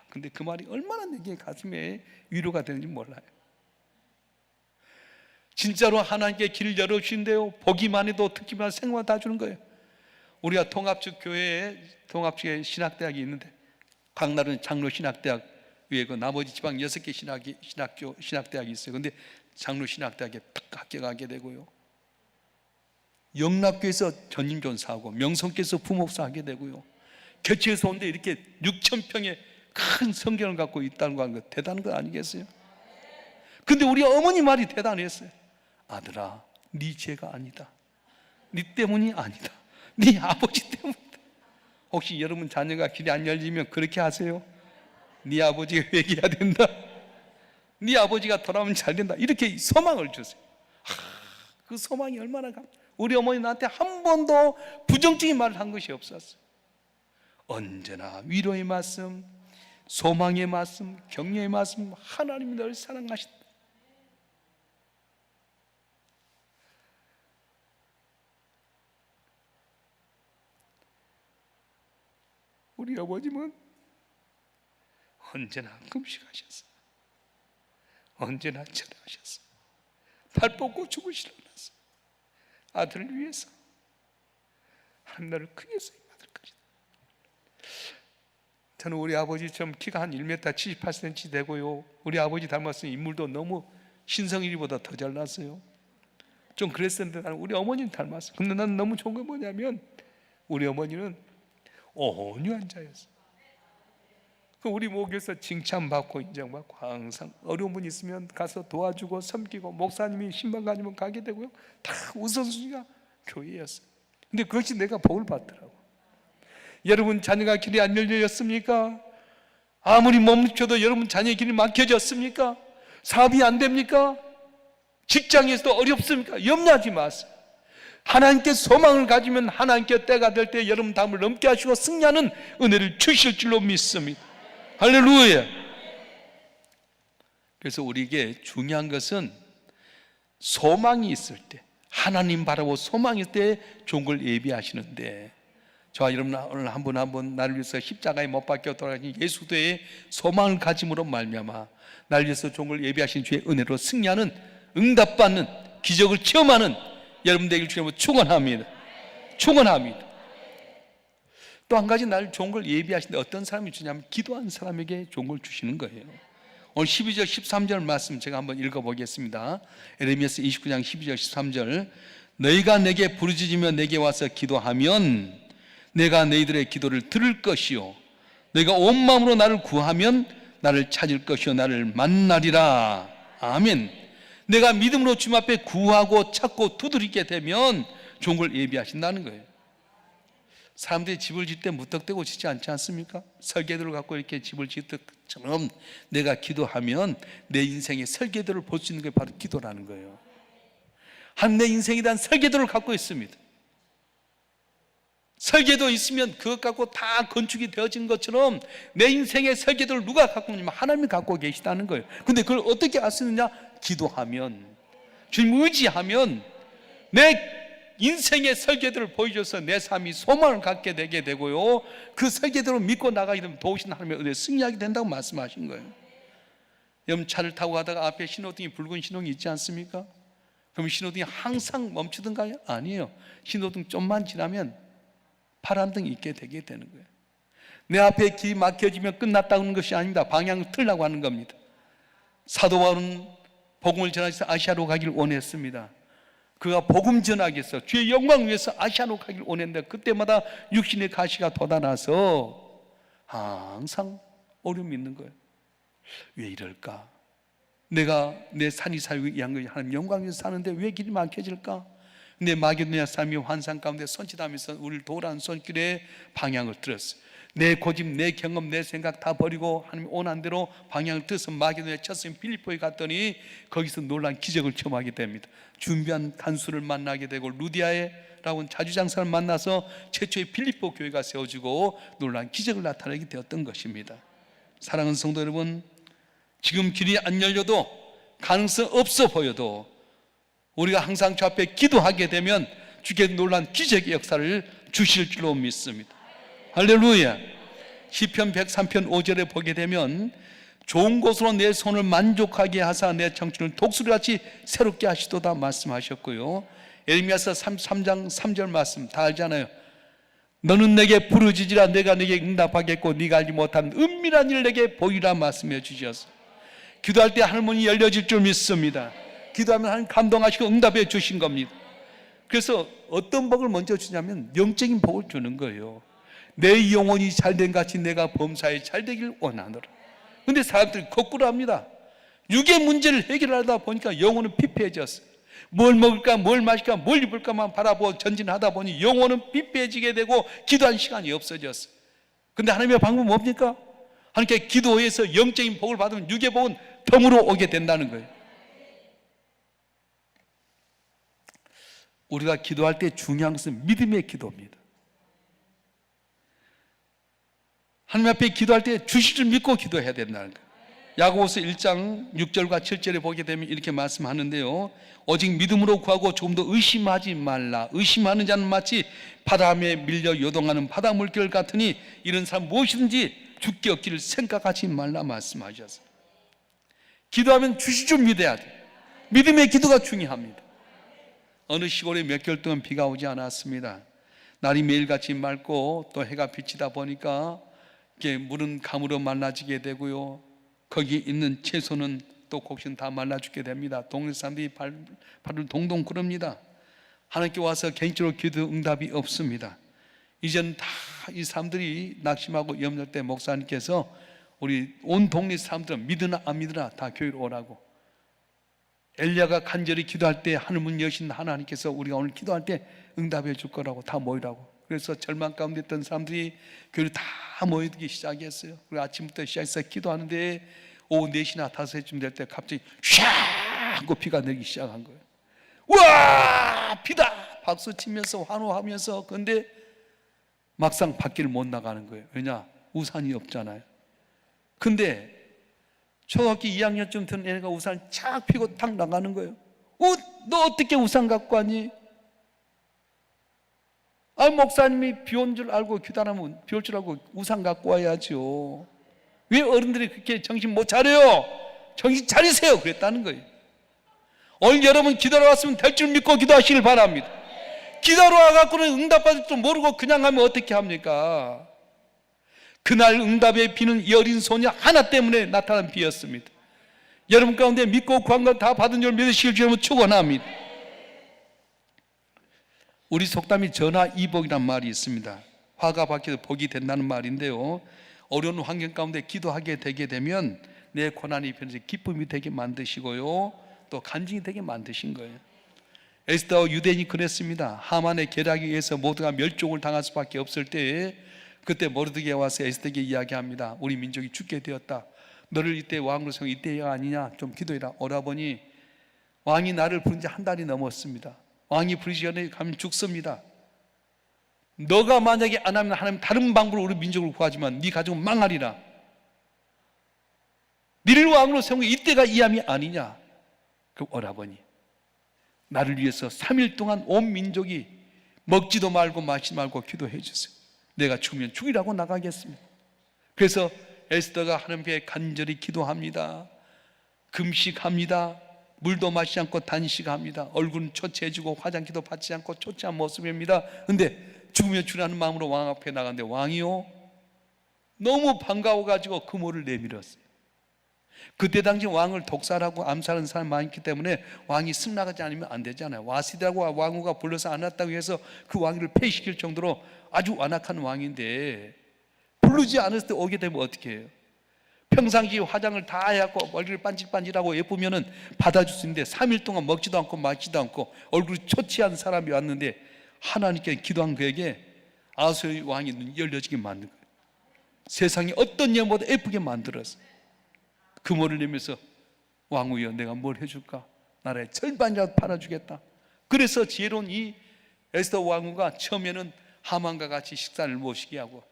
근데 그 말이 얼마나 내게 가슴에 위로가 되는지 몰라요. 진짜로 하나님께 길을 열어주신대요. 보기만 해도 듣기만 해도 생각 다 주는 거예요. 우리가 통합측 교회에 통합측에 신학대학이 있는데, 강날은 장로신학대학 위에 그 나머지 지방 6개 신학대학이 있어요. 근데 장로신학대학에 딱 합격하게 되고요, 영락교에서 전임전사하고 명성교에서 부목사하게 되고요, 개척에서 온데 이렇게 6,000평의 큰 성경을 갖고 있다는 거 대단한 거 아니겠어요? 근데 우리 어머니 말이 대단했어요. 아들아, 네 죄가 아니다. 네 때문이 아니다. 네 아버지 때문이다. 혹시 여러분 자녀가 길이 안 열리면 그렇게 하세요? 네 아버지가 회개해야 된다. 네 아버지가 돌아오면 잘 된다. 이렇게 소망을 주세요. 그 소망이 얼마나 우리 어머니 나한테 한 번도 부정적인 말을 한 것이 없었어요. 언제나 위로의 말씀, 소망의 말씀, 격려의 말씀, 하나님이 널 사랑하신다. 우리 아버님은 언제나 금식하셨어요. 언제나 철회하셨어요. 발 뻗고 죽으시러 났어요. 아들을 위해서 하늘을 크게 쓰임 받을 것이다. 저는 우리 아버지처럼 키가 한 1m 78cm 되고요, 우리 아버지 닮았으니 인물도 너무 신성일이보다 더 잘났어요. 좀 그랬었는데 나는 우리 어머니는 닮았어요. 근데 나는 너무 좋은 건 뭐냐면 우리 어머니는 온유한 자였어요. 우리 모교에서 칭찬받고 인정받고 항상 어려운 분 있으면 가서 도와주고 섬기고, 목사님이 신방 가지면 가게 되고요, 다 우선순위가 교회였어요. 근데 그것이 내가 복을 받더라고. 여러분 자녀가 길이 안 열렸습니까? 아무리 몸부쳐도 여러분 자녀의 길이 막혀졌습니까? 사업이 안 됩니까? 직장에서도 어렵습니까? 염려하지 마세요. 하나님께 소망을 가지면 하나님께 때가 될 때 여러분 담을 넘게 하시고 승리하는 은혜를 주실 줄로 믿습니다. 할렐루야. 그래서 우리에게 중요한 것은 소망이 있을 때, 하나님 바라고 소망이 있을 때 좋은 걸 예비하시는데, 저와 여러분 오늘 한 분 한 분 나를 위해서 십자가에 못 박혀 돌아가신 예수도의 소망을 가짐으로 말미암아 나를 위해서 좋은 걸 예비하신 주의 은혜로 승리하는, 응답받는, 기적을 체험하는 여러분 되길 주님으로 축원합니다. 축원합니다. 또 한 가지 날 좋은 걸 예비하시는데 어떤 사람이 주냐면 기도하는 사람에게 좋은 걸 주시는 거예요. 오늘 12절 13절 말씀 제가 한번 읽어보겠습니다. 에레미야서 29장 12절 13절. 너희가 내게 부르짖으며 내게 와서 기도하면 내가 너희들의 기도를 들을 것이요, 너희가 온 마음으로 나를 구하면 나를 찾을 것이요 나를 만나리라. 아멘. 내가 믿음으로 주님 앞에 구하고 찾고 두드리게 되면 좋은 걸 예비하신다는 거예요. 사람들이 집을 짓 때 무턱대고 짓지 않지 않습니까? 설계도를 갖고 이렇게 집을 짓듯처럼 내가 기도하면 내 인생의 설계도를 볼 수 있는 게 바로 기도라는 거예요. 한 내 인생에 대한 설계도를 갖고 있습니다. 설계도 있으면 그것 갖고 다 건축이 되어진 것처럼 내 인생의 설계도를 누가 갖고 있냐면 하나님이 갖고 계시다는 거예요. 근데 그걸 어떻게 알 수 있느냐? 기도하면, 주님 의지하면 내 인생의 설계도를 보여줘서 내 삶이 소망을 갖게 되게 되고요, 그 설계도를 믿고 나가게 되면 도우신 하나님의 은혜에 승리하게 된다고 말씀하신 거예요. 여러분, 차를 타고 가다가 앞에 신호등이 붉은 신호등이 있지 않습니까? 그럼 신호등이 항상 멈추던가요? 아니에요. 신호등 좀만 지나면 파란등이 있게 되게 되는 거예요. 내 앞에 길이 막혀지면 끝났다는 것이 아닙니다. 방향을 틀라고 하는 겁니다. 사도 바울은 복음을 전하셔서 아시아로 가길 원했습니다. 그가 복음 전하기 위해서 주의 영광을 위해서 아시아로 가길 원했는데 그때마다 육신의 가시가 돋아나서 항상 어려움이 있는 거예요. 왜 이럴까? 내가 내 산이 살고 이 양을 하나님 영광 위해서 사는데 왜 길이 막혀질까? 근데 마게도냐 삶이 환상 가운데 손짓하면서 우리를 도우라는 손길에 방향을 들었어요. 내 고집, 내 경험, 내 생각 다 버리고 하나님 원한 대로 방향을 들어서 마게도냐 첫 스님 빌립보에 갔더니 거기서 놀라운 기적을 체험하게 됩니다. 준비한 간수를 만나게 되고 루디아에라고 하는 자주장사를 만나서 최초의 빌립보 교회가 세워지고 놀라운 기적을 나타내게 되었던 것입니다. 사랑하는 성도 여러분, 지금 길이 안 열려도 가능성 없어 보여도 우리가 항상 주 앞에 기도하게 되면 주께 놀란 기적의 역사를 주실 줄로 믿습니다. 할렐루야. 시편 103편 5절에 보게 되면 좋은 곳으로 내 손을 만족하게 하사 내 청춘을 독수리같이 새롭게 하시도다 말씀하셨고요, 에레미야서 33장 3절 말씀 다 알잖아요. 너는 내게 부르짖으라 내가 내게 응답하겠고 네가 알지 못한 은밀한 일을 내게 보이라 말씀해 주셨어요. 기도할 때 하늘문이 열려질 줄 믿습니다. 기도하면 하나님 감동하시고 응답해 주신 겁니다. 그래서 어떤 복을 먼저 주냐면 영적인 복을 주는 거예요. 내 영혼이 잘된 같이 내가 범사에 잘되길 원하노라. 그런데 사람들이 거꾸로 합니다. 육의 문제를 해결하다 보니까 영혼은 피폐해졌어요. 뭘 먹을까, 뭘 마실까, 뭘 입을까만 바라보고 전진하다 보니 영혼은 피폐해지게 되고 기도할 시간이 없어졌어요. 그런데 하나님의 방법은 뭡니까? 하나님께 기도해서 영적인 복을 받으면 육의 복은 덤으로 오게 된다는 거예요. 우리가 기도할 때 중요한 것은 믿음의 기도입니다. 하나님 앞에 기도할 때 주실 줄 믿고 기도해야 된다는 거예요. 야고보서 1장 6절과 7절에 보게 되면 이렇게 말씀하는데요, 오직 믿음으로 구하고 조금 더 의심하지 말라. 의심하는 자는 마치 바람에 밀려 요동하는 바다 물결 같으니 이런 사람 무엇이든지 죽게 얻기를 생각하지 말라 말씀하셨어요. 기도하면 주실 줄 믿어야 돼요. 믿음의 기도가 중요합니다. 어느 시골에 몇 개월 동안 비가 오지 않았습니다. 날이 매일같이 맑고 또 해가 비치다 보니까 이렇게 물은 가물어 말라지게 되고요, 거기 있는 채소는 또 곡식 다 말라 죽게 됩니다. 동네 사람들이 발을 동동 꿇습니다. 하나님께 와서 개인적으로 기도 응답이 없습니다. 이제는 다 이 사람들이 낙심하고 염려할 때 목사님께서 우리 온 동네 사람들은 믿으나 안 믿으나 다 교회로 오라고, 엘리야가 간절히 기도할 때 하늘문 여신 하나님께서 우리가 오늘 기도할 때 응답해 줄 거라고 다 모이라고. 그래서 절망 가운데 있던 사람들이 교회로 다 모이기 시작했어요. 그리고 아침부터 시작해서 기도하는데 오후 4시나 5시쯤 될 때 갑자기 샤 하고 비가 내리기 시작한 거예요. 우와, 비다! 박수 치면서 환호하면서. 그런데 막상 밖을 못 나가는 거예요. 왜냐? 우산이 없잖아요. 근데 초등학교 2학년쯤 된 애가 우산을 착 펴고 탁 나가는 거예요. 너 어떻게 우산 갖고 왔니? 목사님이 비 온 줄 알고 기도하면 비 올 줄 알고 우산 갖고 와야죠. 왜 어른들이 그렇게 정신 못 차려요? 정신 차리세요. 그랬다는 거예요. 오늘 여러분 기도하러 왔으면 될 줄 믿고 기도하시길 바랍니다. 기도하러 와갖고는 응답받을 줄 모르고 그냥 하면 어떻게 합니까? 그날 응답의 비는 이 어린 소녀 하나 때문에 나타난 비였습니다. 여러분 가운데 믿고 구한 것 다 받은 줄 믿으시길 주님은 축원합니다. 우리 속담이 전화이복이란 말이 있습니다. 화가 바뀌어서 복이 된다는 말인데요, 어려운 환경 가운데 기도하게 되게 되면 내 고난이 변해서 기쁨이 되게 만드시고요, 또 간증이 되게 만드신 거예요. 에스더와 유대인이 그랬습니다. 하만의 계략에 의해서 모두가 멸종을 당할 수밖에 없을 때 그때 모르드게가 와서 에스더에게 이야기합니다. 우리 민족이 죽게 되었다. 너를 이때 왕으로 세운 이때가 아니냐, 좀 기도해라. 오라보니 왕이 나를 부른 지 한 달이 넘었습니다. 왕이 부르기 전에 가면 죽습니다. 너가 만약에 안 하면 하나님 다른 방법으로 우리 민족을 구하지만 네 가족은 망하리라. 너를 왕으로 세운 게 이때가 이함이 아니냐. 그럼 오라버니, 나를 위해서 3일 동안 온 민족이 먹지도 말고 마시지 말고 기도해 주세요. 내가 죽으면 죽이라고 나가겠습니다. 그래서 에스더가 하나님께 간절히 기도합니다. 금식합니다. 물도 마시지 않고 단식합니다. 얼굴은 초췌해지고 화장기도 받지 않고 초췌한 모습입니다. 그런데 죽으면 죽으라는 마음으로 왕 앞에 나갔는데 왕이요, 너무 반가워가지고 금호를 내밀었어요. 그때 당시 왕을 독살하고 암살하는 사람이 많기 때문에 왕이 승낙하지 않으면 안 되잖아요. 와시드라고 왕후가 불러서 안 왔다고 해서 그 왕위를 폐시킬 정도로 아주 완악한 왕인데 부르지 않았을 때 오게 되면 어떻게 해요? 평상시 화장을 다 해갖고 얼굴이 반질반질하고 예쁘면은 받아줄 수 있는데 3일 동안 먹지도 않고 마시지도 않고 얼굴이 초췌한 사람이 왔는데 하나님께 기도한 그에게 아수의 왕이 눈이 열려지게 만든 거예요. 세상에 어떤 년보다 예쁘게 만들었어요. 금호를 내면서 왕후여, 내가 뭘 해줄까? 나라의 절반이라도 팔아주겠다. 그래서 지혜로운 이 에스더 왕후가 처음에는 하만과 같이 식사를 모시게 하고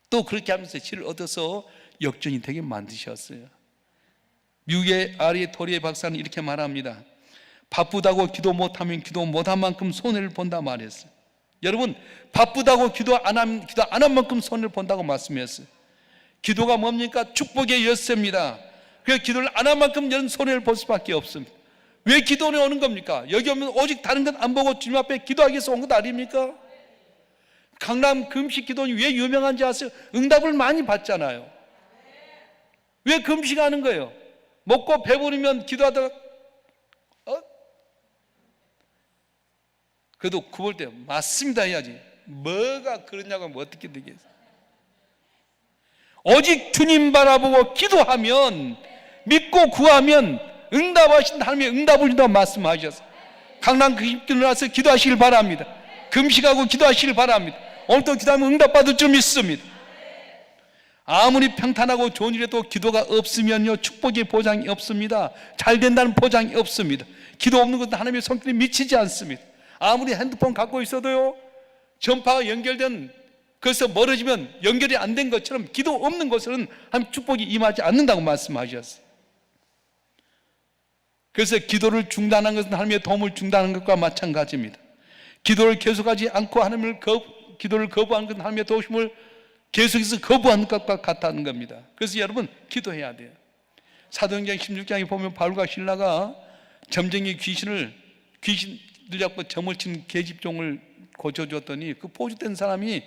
또 그렇게 하면서 질을 얻어서 역전이 되게 만드셨어요. 미국의 아리 토리의 박사는 이렇게 말합니다. 바쁘다고 기도 못하면 기도 못한 만큼 손해를 본다 말했어요. 여러분, 바쁘다고 기도 안 한 만큼 손해를 본다고 말씀했어요. 기도가 뭡니까? 축복의 열쇠입니다. 그 기도를 안 한 만큼 여러분 손해를 볼 수밖에 없습니다. 왜 기도는 오는 겁니까? 여기 오면 오직 다른 것 안 보고 주님 앞에 기도하기 위해서 온 것 아닙니까? 강남 금식 기도는 왜 유명한지 아세요? 응답을 많이 받잖아요. 왜 금식하는 거예요? 먹고 배부르면 기도하다가 그래도 구볼 때 맞습니다 해야지. 뭐가 그러냐고 하면 어떻게 되겠어요? 오직 주님 바라보고 기도하면, 믿고 구하면 응답하신 하나님의 응답을 준다고 말씀하셨어요. 강남 금식 일어나서 기도하시길 바랍니다. 금식하고 기도하시길 바랍니다. 오늘도 기도하면 응답받을 줄 믿습니다. 아무리 평탄하고 좋은 일에도 기도가 없으면요, 축복의 보장이 없습니다. 잘 된다는 보장이 없습니다. 기도 없는 것은 하나님의 손길이 미치지 않습니다. 아무리 핸드폰 갖고 있어도요, 전파가 연결된 그래서 멀어지면 연결이 안 된 것처럼 기도 없는 곳에는 하나님 축복이 임하지 않는다고 말씀하셨어요. 그래서 기도를 중단한 것은 하나님의 도움을 중단한 것과 마찬가지입니다. 기도를 계속하지 않고 기도를 거부하는 것은 하나님의 도우심을 계속해서 거부하는 것과 같다는 겁니다. 그래서 여러분, 기도해야 돼요. 사도행전 16장에 보면 바울과 실라가 점쟁이 귀신 들려갖고 점을 친 계집종을 고쳐줬더니 그 포주된 사람이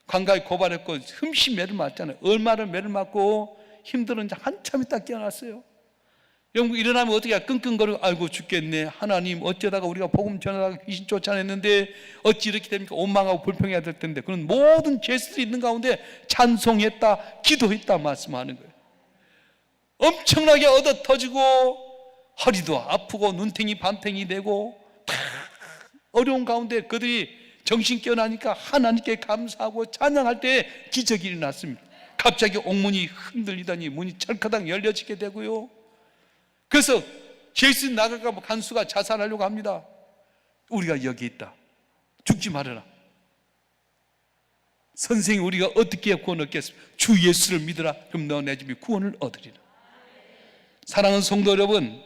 관가에 고발했고 흠씨 매를 맞잖아요. 얼마나 매를 맞고 힘들었는지 한참 있다 깨어났어요. 영국 일어나면 어떻게 끙끙거리고 아이고 죽겠네, 하나님 어쩌다가 우리가 복음 전하다가 귀신 쫓아냈는데 어찌 이렇게 됩니까? 원망하고 불평해야 될 텐데 그런 모든 죄수들이 있는 가운데 찬송했다, 기도했다 말씀하는 거예요. 엄청나게 얻어 터지고 허리도 아프고 눈탱이 반탱이 되고 다 어려운 가운데 그들이 정신 깨어나니까 하나님께 감사하고 찬양할 때 기적이 일어났습니다. 갑자기 옥문이 흔들리더니 문이 철커덕 열려지게 되고요. 그래서 죄수 나갈까 간수가 자살하려고 합니다. 우리가 여기 있다, 죽지 말아라. 선생이 우리가 어떻게 구원 얻겠습니까? 주 예수를 믿으라. 그럼 너 내 집이 구원을 얻으리라. 사랑하는 성도 여러분,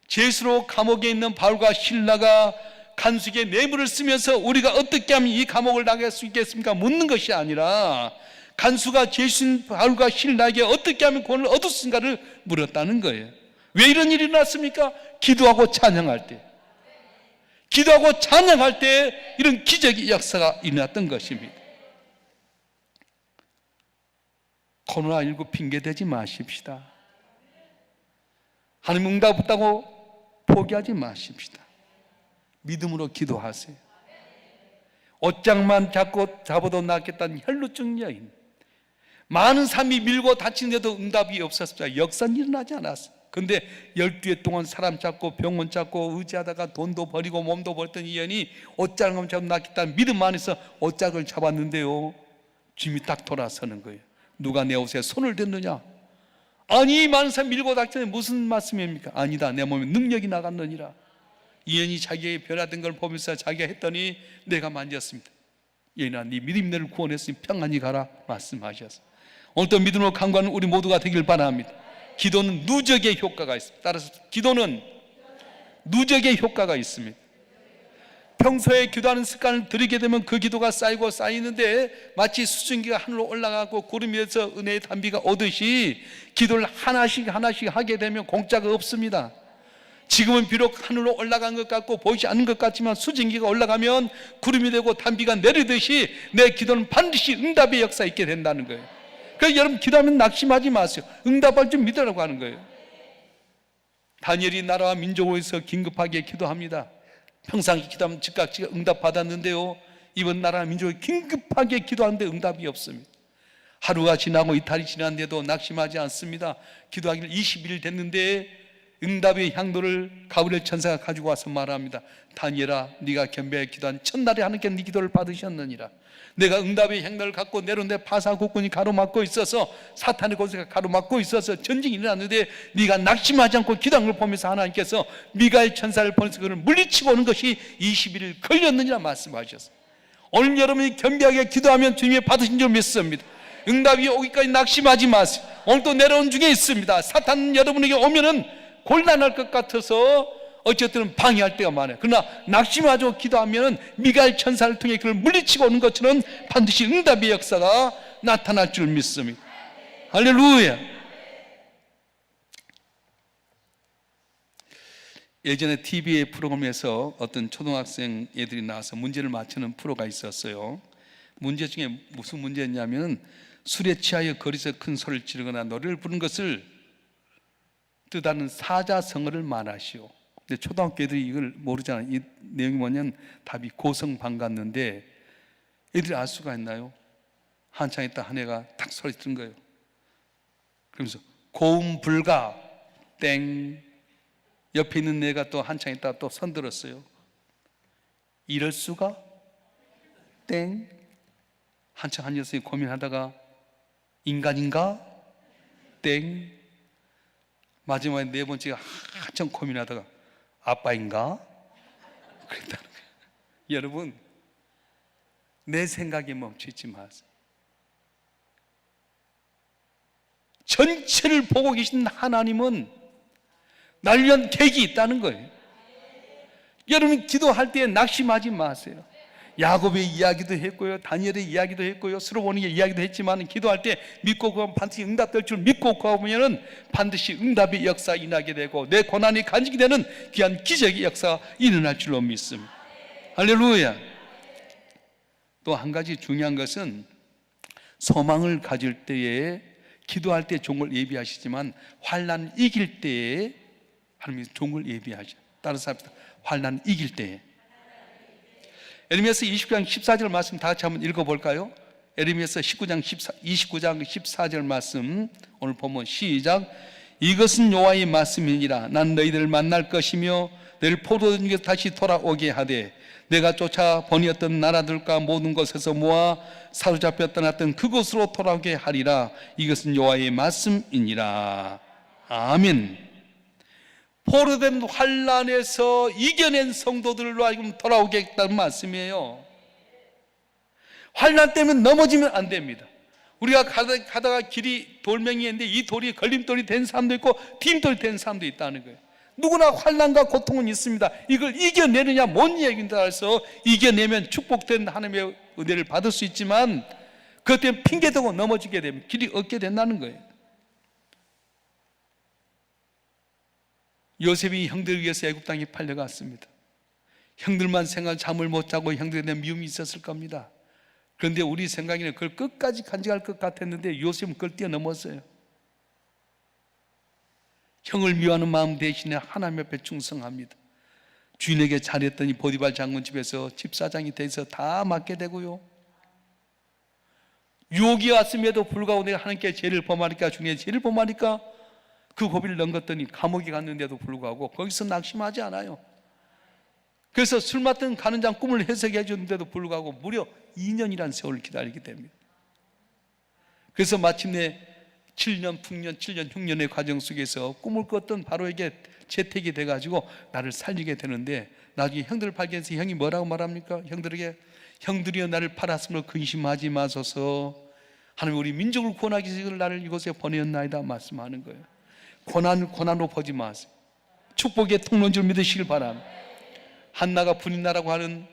죄수로 감옥에 있는 바울과 실라가 간수에게 뇌물을 쓰면서 우리가 어떻게 하면 이 감옥을 나갈 수 있겠습니까? 묻는 것이 아니라 간수가 죄수인 바울과 실라에게 어떻게 하면 구원을 얻을 수 있는가를 물었다는 거예요. 왜 이런 일이 일어났습니까? 기도하고 찬양할 때, 기도하고 찬양할 때 이런 기적의 역사가 일어났던 것입니다. 코로나19 핑계대지 마십시다. 하나님 응답 없다고 포기하지 마십시다. 믿음으로 기도하세요. 옷장만 잡아도 낫겠다는 혈루증 여인, 많은 사람이 밀고 다치는데도 응답이 없었습니다. 역사는 일어나지 않았어요. 근데 12회 동안 사람 잡고 병원 잡고 의지하다가 돈도 버리고 몸도 버렸던 이 여인이 옷장만 잡아도 낫겠다는 믿음 안에서 옷장을 잡았는데요, 주님이 딱 돌아서는 거예요. 누가 내 옷에 손을 댔느냐? 아니, 많은 사람 밀고 다치는데 무슨 말씀입니까? 아니다, 내 몸에 능력이 나갔느니라. 이 여인이 자기의 변화된 걸 보면서 자기가 했더니 내가 만졌습니다. 얘나 네 믿음이 너를 구원했으니 평안히 가라 말씀하셨어요. 오늘도 믿음으로 강구하는 우리 모두가 되길 바랍니다. 기도는 누적의 효과가 있습니다. 따라서 기도는 누적의 효과가 있습니다. 평소에 기도하는 습관을 들이게 되면 그 기도가 쌓이고 쌓이는데 마치 수증기가 하늘로 올라가고 구름 위에서 은혜의 단비가 오듯이 기도를 하나씩 하게 되면 공짜가 없습니다. 지금은 비록 하늘로 올라간 것 같고 보이지 않는 것 같지만 수증기가 올라가면 구름이 되고 단비가 내리듯이 내 기도는 반드시 응답의 역사 있게 된다는 거예요. 그래서 여러분 기도하면 낙심하지 마세요. 응답할 줄 믿으라고 하는 거예요. 다니엘이 나라와 민족을 위해서 긴급하게 기도합니다. 평상시 기도하면 즉각 응답 받았는데요, 이번 나라 민족이 긴급하게 기도하는데 응답이 없습니다. 하루가 지나고 이틀이 지났는데도 낙심하지 않습니다. 기도하기를 20일 됐는데 응답의 향도를 가브리엘 천사가 가지고 와서 말합니다. 다니엘아, 네가 겸비하게 기도한 첫날에 하나님께 네 기도를 받으셨느니라. 내가 응답의 향도를 갖고 내려오는데 바사국군이 가로막고 있어서 사탄의 권세가 가로막고 있어서 전쟁이 일어났는데 네가 낙심하지 않고 기도한 걸 보면서 하나님께서 미가엘 천사를 보내서 그를 물리치고 오는 것이 21일 걸렸느니라 말씀하셨어요. 오늘 여러분이 겸비하게 기도하면 주님이 받으신 줄 믿습니다. 응답이 오기까지 낙심하지 마세요. 오늘 또 내려온 중에 있습니다. 사탄 여러분에게 오면은 곤란할 것 같아서 어쨌든 방해할 때가 많아요. 그러나 낙심하고 기도하면 미가엘 천사를 통해 그를 물리치고 오는 것처럼 반드시 응답의 역사가 나타날 줄 믿습니다. 할렐루야. 예전에 TV의 프로그램에서 어떤 초등학생 애들이 나와서 문제를 맞추는 프로가 있었어요. 문제 중에 무슨 문제였냐면 술에 취하여 거리에서 큰 소리를 지르거나 노래를 부르는 것을 뜻하는 사자성어를 말하시오. 근데 초등학교 애들이 이걸 모르잖아요. 이 내용이 뭐냐면 답이 고성방 같는데 애들이 알 수가 있나요? 한창 있다 한 애가 탁 소리 지른 거예요. 그러면서 고음 불가 땡. 옆에 있는 애가 또 한창 있다 또 손들었어요. 이럴 수가 땡. 한창 한 녀석이 고민하다가 인간인가 땡. 마지막에 네 번째가 한참 고민하다가 아빠인가? 그랬다는 거예요. 여러분, 내 생각에 멈추지 마세요. 전체를 보고 계신 하나님은 날 위한 계획이 있다는 거예요. 여러분 기도할 때 낙심하지 마세요. 야곱의 이야기도 했고요, 다니엘의 이야기도 했고요, 스로보니의 이야기도 했지만 기도할 때 믿고 구하면 반드시 응답될 줄 믿고 구하면 반드시 응답의 역사 일어나게 되고 내 고난이 간직이 되는 귀한 기적의 역사가 일어날 줄로 믿습니다. 할렐루야. 또 한 가지 중요한 것은 소망을 가질 때에 기도할 때 종을 예비하시지만 환난 이길 때에 하나님께서 종을 예비하죠. 따라서 합시다. 환난 이길 때에. 에레미야서 29장 14절 말씀 다 같이 한번 읽어볼까요? 에레미야서 29장 14절 말씀 오늘 보면 시작. 이것은 여호와의 말씀이니라. 난 너희들을 만날 것이며 너희를 포도원 중에서 다시 돌아오게 하되 내가 쫓아 보내었던 나라들과 모든 곳에서 모아 사로잡혀 떠났던 그곳으로 돌아오게 하리라. 이것은 여호와의 말씀이니라. 아멘. 포로된 환난에서 이겨낸 성도들로 하여금 돌아오겠다는 말씀이에요. 환난 때문에 넘어지면 안 됩니다. 우리가 가다가 길이 돌멩이인데 이 돌이 걸림돌이 된 사람도 있고 딤돌이 된 사람도 있다는 거예요. 누구나 환난과 고통은 있습니다. 이걸 이겨내느냐 뭔 얘기인지 알아서 이겨내면 축복된 하나님의 은혜를 받을 수 있지만 그것 때문에 핑계대고 넘어지게 되면 길이 얻게 된다는 거예요. 요셉이 형들을 위해서 애굽 땅에 팔려갔습니다. 형들만 생각 잠을 못 자고 형들에 대한 미움이 있었을 겁니다. 그런데 우리 생각에는 그걸 끝까지 간직할 것 같았는데 요셉은 그걸 뛰어넘었어요. 형을 미워하는 마음 대신에 하나님 앞에 충성합니다. 주인에게 잘했더니 보디발 장군 집에서 집사장이 돼서 다 맡게 되고요, 유혹이 왔음에도 불구하고 내가 하나님께 죄를 범하니까 중에 죄를 범하니까 그 고비를 넘겼더니 감옥에 갔는데도 불구하고 거기서 낙심하지 않아요. 그래서 술 맡은 가는 장 꿈을 해석해 주는데도 불구하고 무려 2년이라는 세월을 기다리게 됩니다. 그래서 마침내 7년, 6년의 과정 속에서 꿈을 꿨던 바로에게 채택이 돼가지고 나를 살리게 되는데 나중에 형들을 발견해서 형이 뭐라고 말합니까? 형들에게 형들이여 나를 팔았으므로 근심하지 마소서. 하나님 우리 민족을 구원하기 위해서 나를 이곳에 보내었나이다 말씀하는 거예요. 고난으로 보지 마세요. 축복의 통로인 줄 믿으시길 바랍니다. 한나가 분인나라고 하는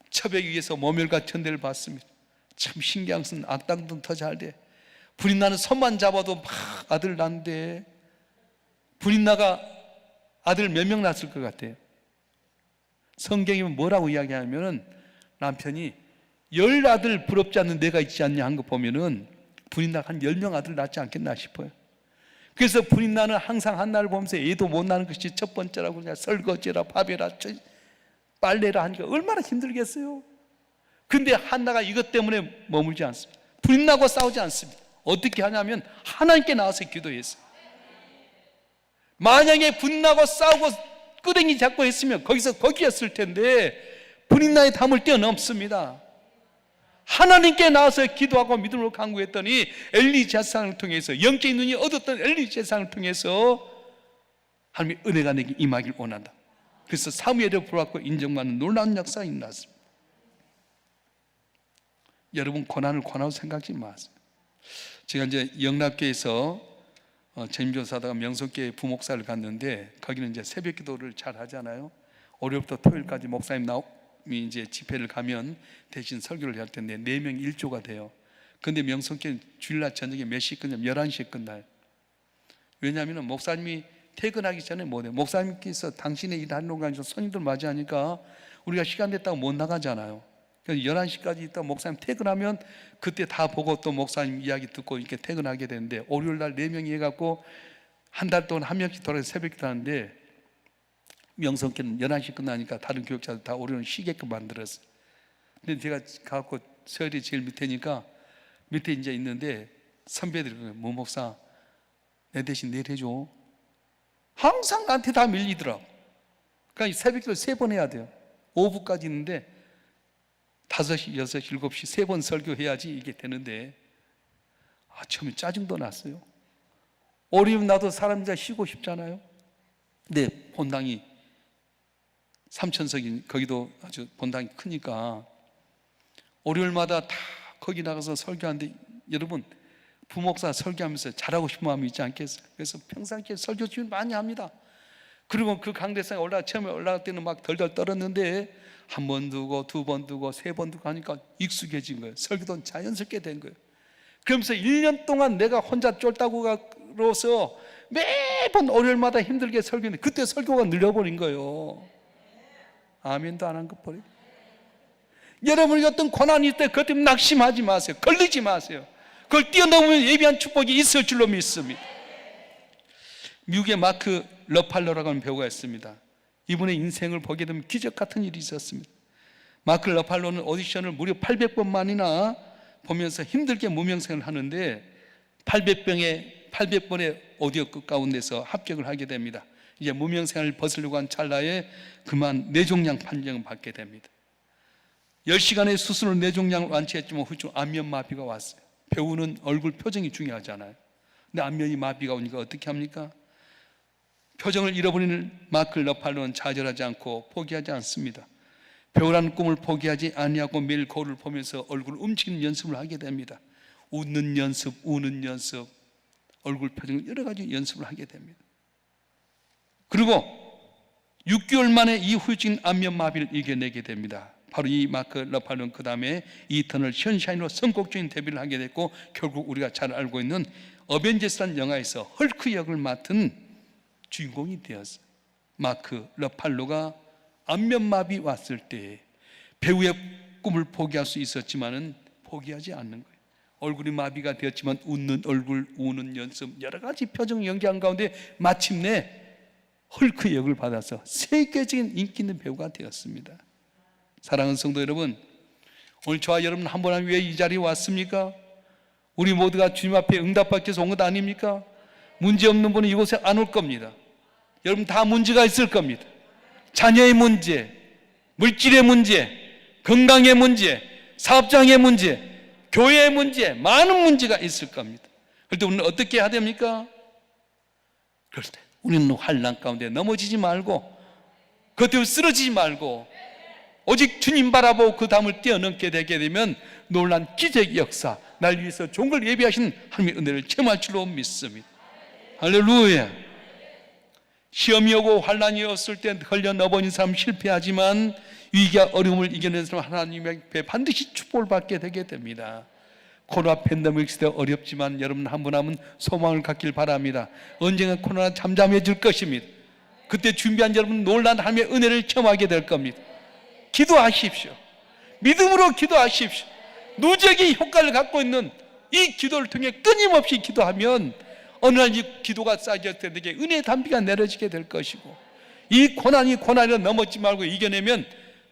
첩에 의해서 모멸과 천대를 받습니다. 참 신기한 것은 악당도 더 잘돼. 분인나는 손만 잡아도 막 아들 낳는데, 분인나가 아들 몇 명 낳았을 것 같아요? 성경이 뭐라고 이야기하냐면은 남편이 10아들 부럽지 않는 내가 있지 않냐 한 거 보면은 분인나가 한 10명 아들 낳지 않겠나 싶어요. 그래서 분인나는 항상 한나를 보면서 애도 못 낳는 것이 첫 번째라고, 그냥 설거지라 밥이라 빨래라 하니까 얼마나 힘들겠어요. 근데 한나가 이것 때문에 머물지 않습니다. 분인나하고 싸우지 않습니다. 어떻게 하냐면 하나님께 나와서 기도했어요. 만약에 분인나하고 싸우고 끄댕이 잡고 했으면 거기였을 텐데 분인나의 담을 뛰어넘습니다. 하나님께 나와서 기도하고 믿음으로 간구했더니 엘리 제사장을 통해서, 영적인 눈이 얻었던 엘리 제사장을 통해서 하나님의 은혜가 내게 임하길 원한다. 그래서 사무엘을 불러갖고 인정받는 놀라운 역사가 일어났습니다. 여러분, 고난을 고난으로 생각하지 마세요. 제가 이제 영락교에서 재림교사다가 명성교회 부목사를 갔는데, 거기는 이제 새벽 기도를 잘 하잖아요. 월요일부터 토요일까지 목사님이 이제 집회를 가면 대신 설교를 할 텐데 4명 1조가 돼요. 근데 명성교회는 주일날 저녁에 몇 시에 끝나면 11시에 끝나요. 왜냐하면 목사님이 퇴근하기 전에 못해요. 목사님께서 당신의 일하는 동안에서 손님들 맞이하니까 우리가 시간 됐다고 못 나가잖아요. 그래서 11시까지 있다가 목사님 퇴근하면 그때 다 보고 또 목사님 이야기 듣고 이렇게 퇴근하게 되는데, 월요일날 4명이 해갖고 한 달 동안 한 명씩 돌아서 새벽 기도 하는데, 명성교회는 11시 끝나니까 다른 교육자들 다 월요일 쉬게끔 만들었어요. 근데 제가 가갖고 서열이 제일 밑에니까 밑에 이제 있는데 선배들이 뭐 목사 내 대신 내일 해줘. 항상 나한테 다 밀리더라고. 그러니까 새벽기도 3번 해야 돼요. 오후까지 있는데 5시, 6시, 7시 3번 설교해야지 이게 되는데, 처음에 짜증도 났어요. 월요일 나도 사람들 쉬고 싶잖아요. 근데 본당이 3,000석이, 거기도 아주 본당이 크니까 월요일마다 다 거기 나가서 설교하는데, 여러분 부목사 설교하면서 잘하고 싶은 마음이 있지 않겠어요? 그래서 평상시에 설교 준비 많이 합니다. 그리고 그 강대상에 처음에 올라갈 때는 막 덜덜 떨었는데 한 번 두고 2번 두고 3번 두고 하니까 익숙해진 거예요. 설교도 자연스럽게 된 거예요. 그러면서 1년 동안 내가 혼자 쫄다구로서 매번 월요일마다 힘들게 설교했는데 그때 설교가 늘려버린 거예요. 아멘도 안 한 것 버리고. 여러분이 어떤 고난이 있을 때 그것 때문에 낙심하지 마세요. 걸리지 마세요. 그걸 뛰어넘으면 예비한 축복이 있을 줄로 믿습니다. 미국의 마크 러팔로라고 하는 배우가 있습니다. 이분의 인생을 보게 되면 기적 같은 일이 있었습니다. 마크 러팔로는 오디션을 무려 800번만이나 보면서 힘들게 무명생을 하는데 800번의 오디오 끝 가운데서 합격을 하게 됩니다. 이제 무명생을 벗으려고 한 찰나에 그만 뇌종양 판정을 받게 됩니다. 10시간의 수술로 뇌종양을 완치했지만 후중 안면마비가 왔어요. 배우는 얼굴 표정이 중요하잖아요. 근데 안면이 마비가 오니까 어떻게 합니까? 표정을 잃어버리는 마크 러팔로는 좌절하지 않고 포기하지 않습니다. 배우라는 꿈을 포기하지 아니하고 매일 거울을 보면서 얼굴을 움직이는 연습을 하게 됩니다. 웃는 연습, 우는 연습, 얼굴 표정 여러 가지 연습을 하게 됩니다. 그리고 6개월 만에 이 후유증 안면마비를 이겨내게 됩니다. 바로 이 마크 러팔로는 그 다음에 이터널 션샤인으로 선곡적인 데뷔를 하게 됐고, 결국 우리가 잘 알고 있는 어벤져스라는 영화에서 헐크 역을 맡은 주인공이 되었어요. 마크 러팔로가 안면마비 왔을 때 배우의 꿈을 포기할 수 있었지만은 포기하지 않는 거예요. 얼굴이 마비가 되었지만 웃는 얼굴, 우는 연습, 여러 가지 표정 연기한 가운데 마침내 헐크 역을 받아서 세계적인 인기 있는 배우가 되었습니다. 사랑하는 성도 여러분, 오늘 저와 여러분 한 번 왜 이 자리에 왔습니까? 우리 모두가 주님 앞에 응답받기 위해서 온 것 아닙니까? 문제 없는 분은 이곳에 안 올 겁니다. 여러분 다 문제가 있을 겁니다. 자녀의 문제, 물질의 문제, 건강의 문제, 사업장의 문제, 교회의 문제, 많은 문제가 있을 겁니다. 그럴 때 우리는 어떻게 해야 됩니까? 그럴 때 우리는 환난 가운데 넘어지지 말고, 그것 때문에 쓰러지지 말고 오직 주님 바라보고 그 담을 뛰어넘게 되게 되면 놀란 기적 역사, 날 위해서 좋은 걸 예비하신 하나님의 은혜를 체험할 줄로 믿습니다. 할렐루야. 시험이 오고 환난이 왔을 때 흘려 넘어진 사람 실패하지만 위기와 어려움을 이겨낸 사람 하나님의 앞에 반드시 축복을 받게 되게 됩니다. 코로나 팬데믹 시대 어렵지만 여러분 한 분 한 분 소망을 갖길 바랍니다. 언젠가 코로나 잠잠해질 것입니다. 그때 준비한 여러분 놀란 하나님의 은혜를 체험하게 될 겁니다. 기도하십시오. 믿음으로 기도하십시오. 누적의 효과를 갖고 있는 이 기도를 통해 끊임없이 기도하면 어느 날 이 기도가 쌓여질 때 내게 은혜의 단비가 내려지게 될 것이고, 이 고난이로 넘어지지 말고 이겨내면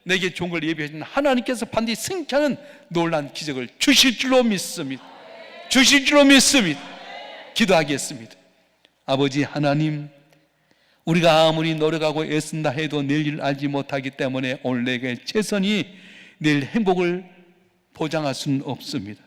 내게 좋은 걸 예비하신 하나님께서 반드시 승리하는 놀란 기적을 주실 줄로 믿습니다. 주실 줄로 믿습니다. 기도하겠습니다. 아버지 하나님, 우리가 아무리 노력하고 애쓴다 해도 내일 일을 알지 못하기 때문에 오늘 내게 최선이 내일 행복을 보장할 수는 없습니다.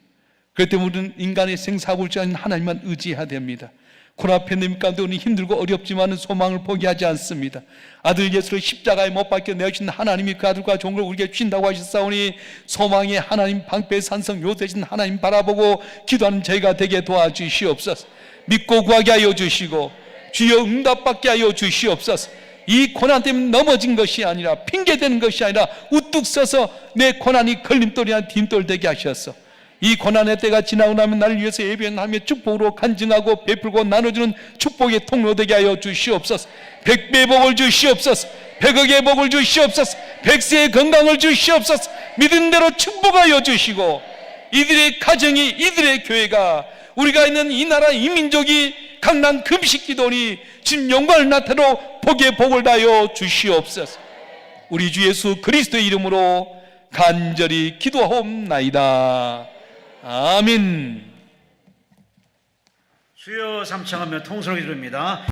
그렇기 때문에 우리는 인간의 생사불자인 하나님만 의지해야 됩니다. 코로나 팬데믹 가운데 우리는 힘들고 어렵지만 소망을 포기하지 않습니다. 아들 예수를 십자가에 못 박혀 내어주신 하나님이 그 아들과 좋은 걸 우리에게 주신다고 하셨사오니 소망의 하나님, 방패 산성 요 대신 하나님 바라보고 기도하는 저희가 되게 도와주시옵소서. 믿고 구하게 하여 주시고 주여 응답받게 하여 주시옵소서. 이 고난 때문에 넘어진 것이 아니라 핑계대는 것이 아니라 우뚝 서서 내 고난이 걸림돌이나 딤돌 되게 하셔서 이 고난의 때가 지나고 나면 나를 위해서 예비한 하나님의 축복으로 간증하고 베풀고 나눠주는 축복의 통로 되게 하여 주시옵소서. 100배의 복을 주시옵소서. 100억의 복을 주시옵소서. 100세의 건강을 주시옵소서. 믿은 대로 축복하여 주시고 이들의 가정이, 이들의 교회가, 우리가 있는 이 나라 이 민족이 강난 금식 기도니 진 영광을 나타내어 복의 복을 다하여 주시옵소서. 우리 주 예수 그리스도의 이름으로 간절히 기도하옵나이다. 아멘. 주여 삼창하며 통성을 이룹니다.